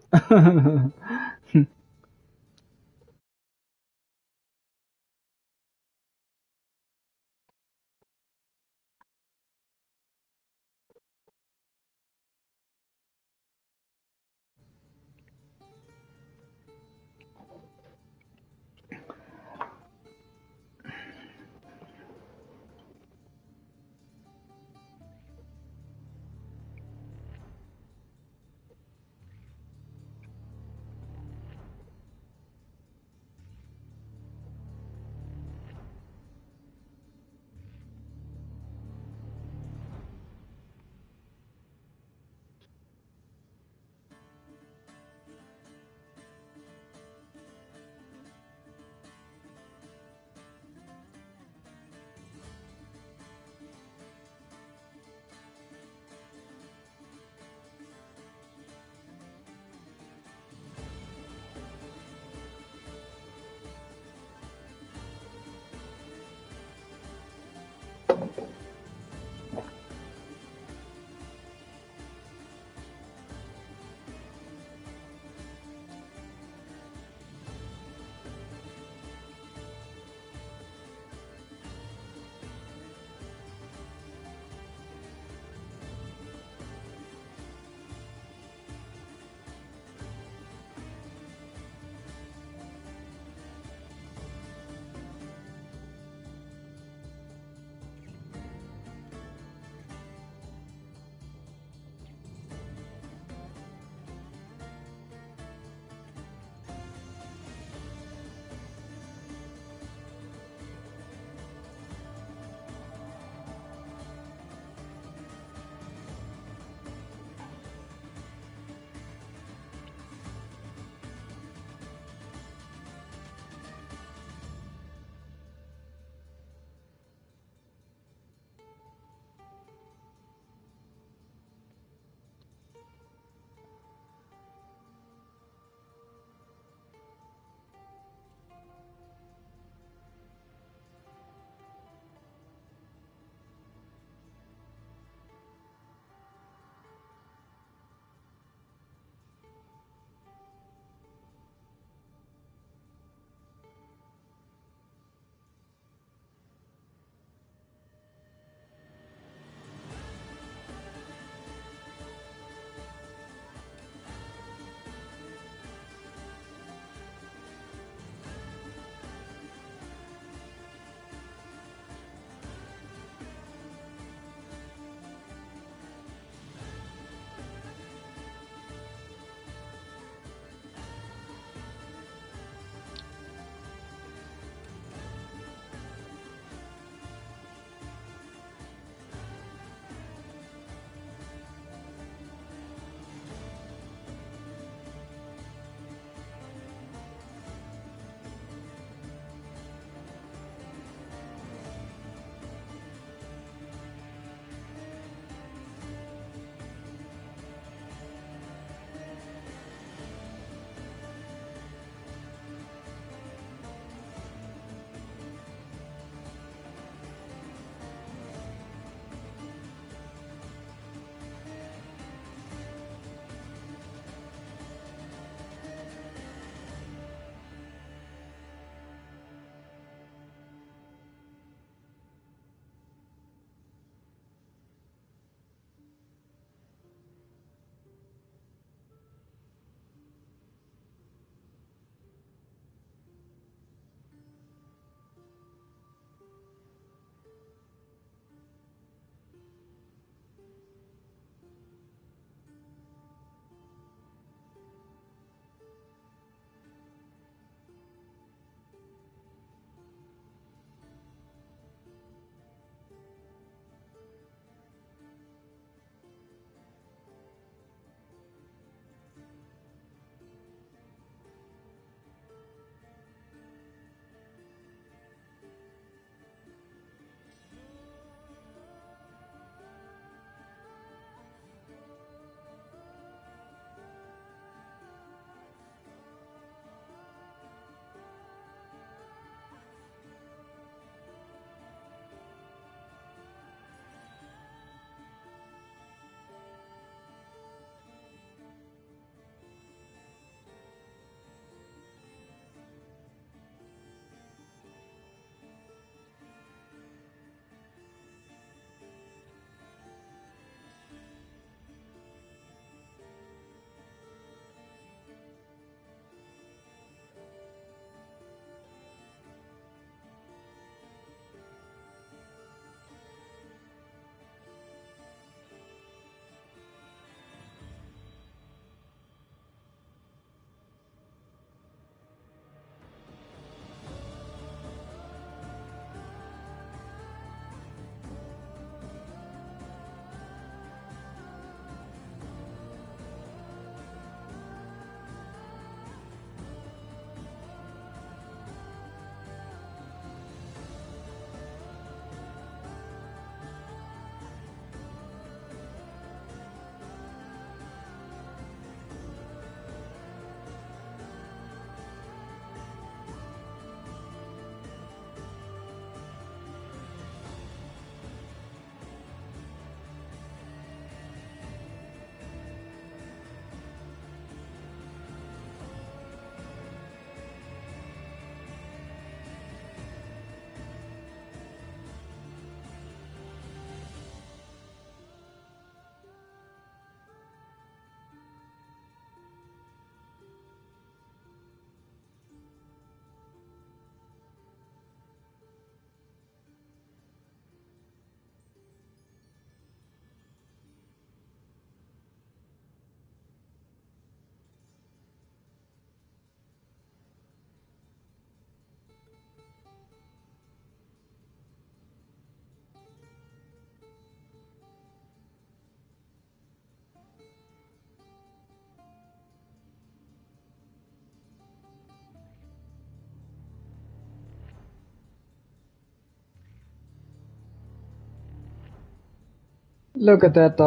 S1: Look at that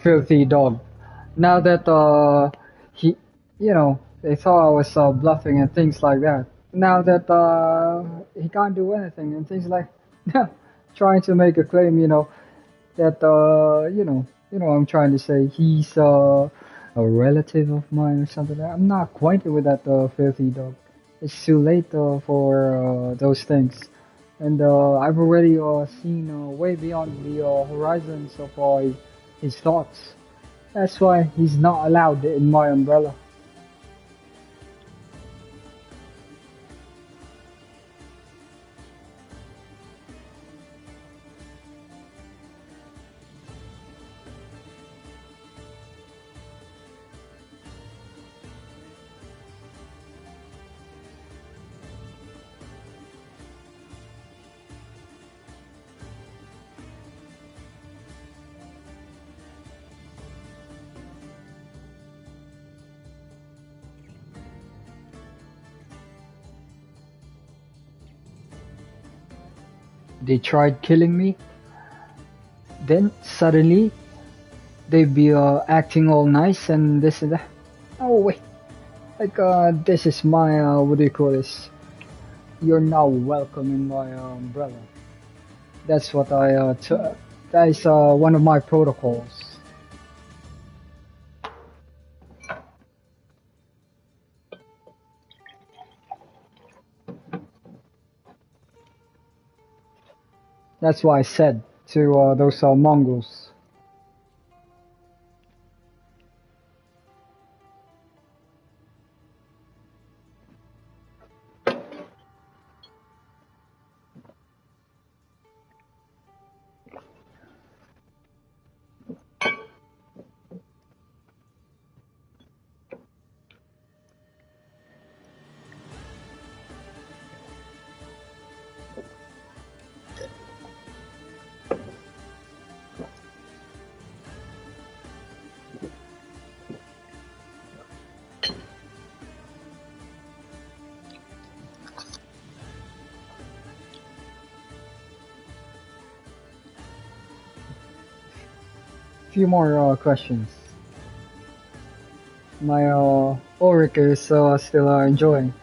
S1: filthy dog. Now that he, they thought I was bluffing and things like that. Now that he can't do anything and things like, trying to make a claim, that I'm trying to say he's a relative of mine or something. I'm not acquainted with that filthy dog. It's too late for those things, and I've already seen way beyond the horizons of his thoughts. That's why he's not allowed in my umbrella. They tried killing me, then suddenly they'd be acting all nice and this and that. Oh wait, like this is my what do you call this? You're now welcome in my umbrella. That's what that is one of my protocols. That's why I said to those Mongols. Few more questions. My Ulrich is still enjoying.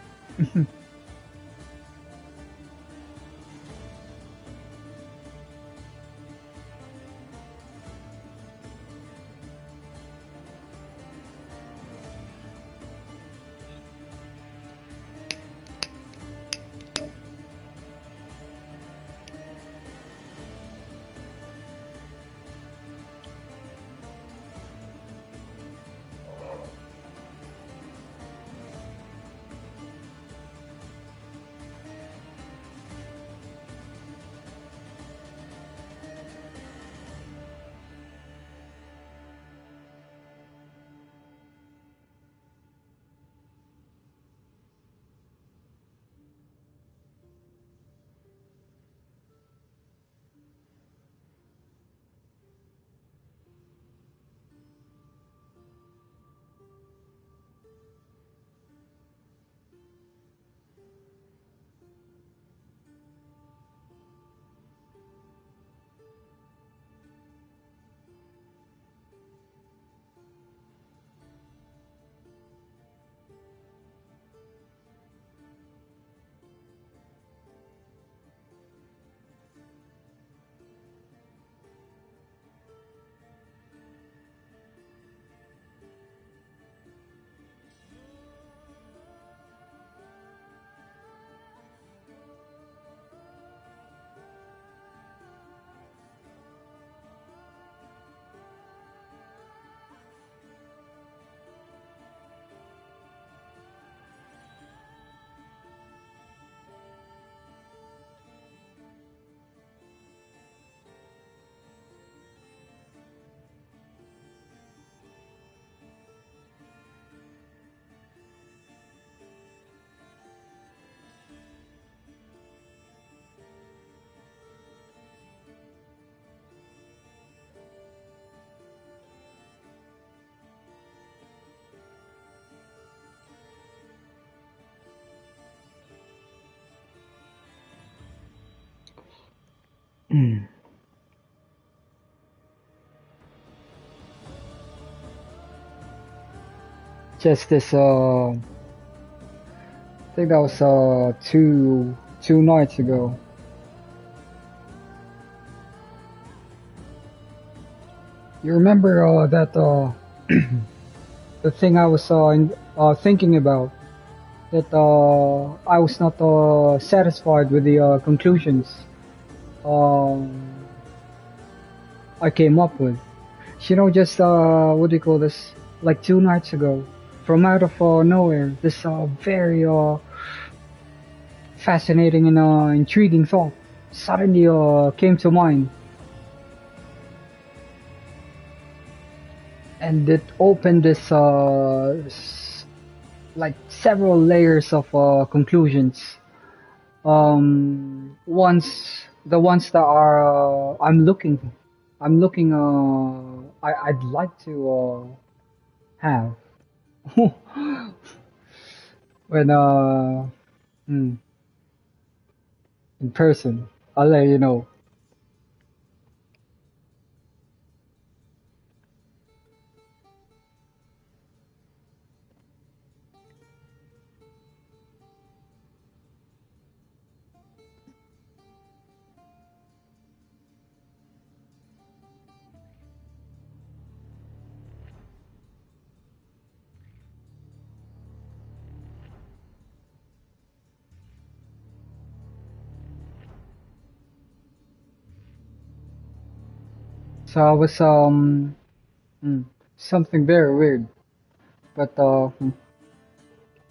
S1: just this I think that was two nights ago. You remember that the thing I was thinking about, that I was not satisfied with the conclusions um, I came up with. You know, just what do you call this? Like 2 nights ago, from out of nowhere, this very fascinating and intriguing thought suddenly came to mind, and it opened this like several layers of conclusions. Once the ones that are I'm looking I'd like to have when mm, in person. I'll let you know. So I was mm, something very weird, but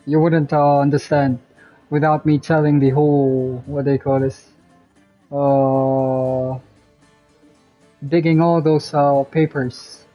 S1: you wouldn't understand without me telling the whole, what they call this, uh digging all those papers.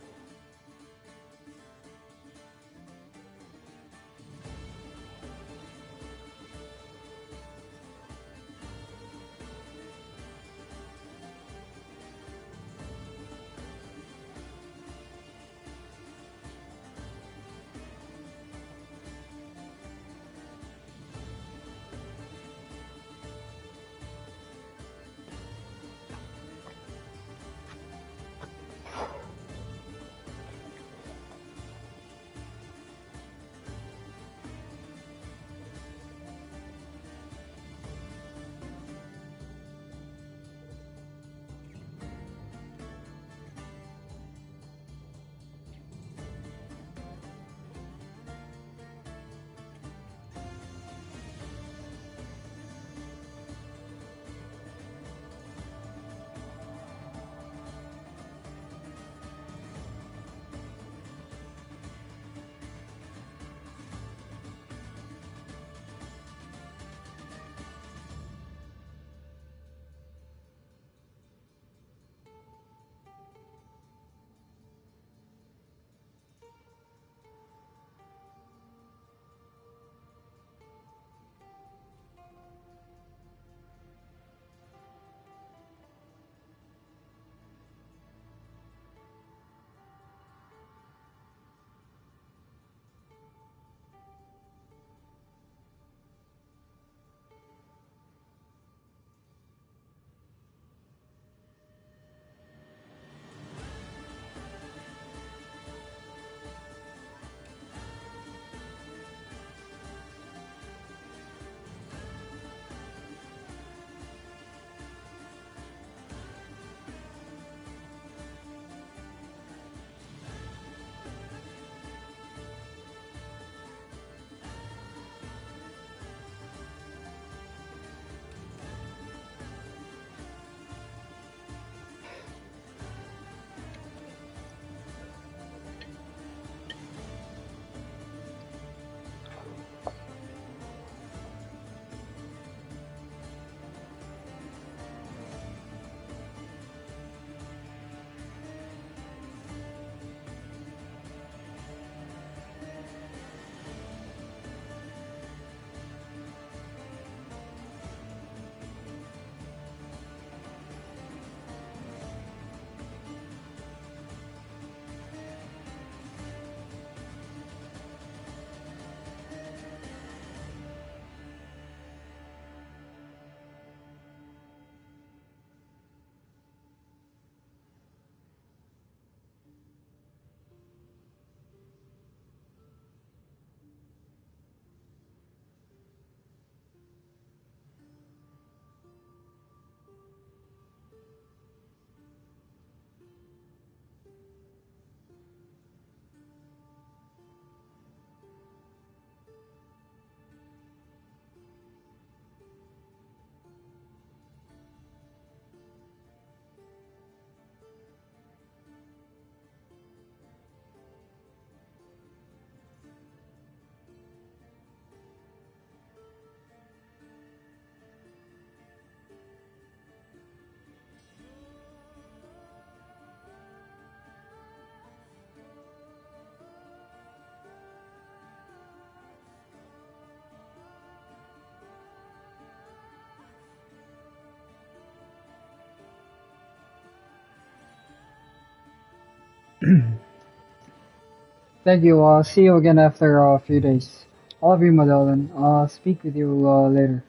S1: Thank you. See you again after a few days. I love you, my darling. Speak with you later.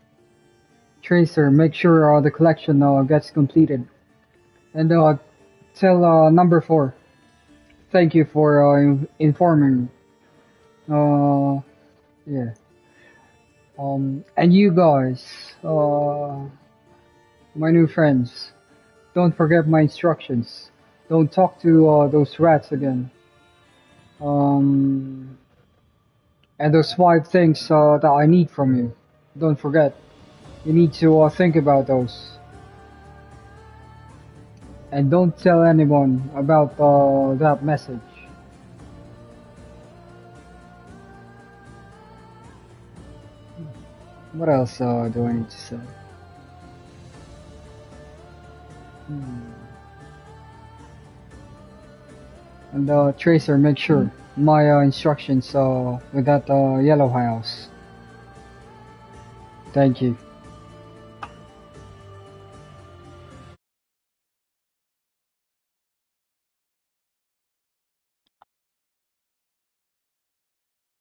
S1: Tracer, make sure the collection gets completed. And tell number 4. Thank you for informing. Uh, yeah. And you guys, my new friends, don't forget my instructions. Don't talk to those rats again. And those 5 things that I need from you. Don't forget. You need to think about those. And don't tell anyone about that message. What else do I need to say? And Tracer, make sure my instructions with that yellow house. Thank you.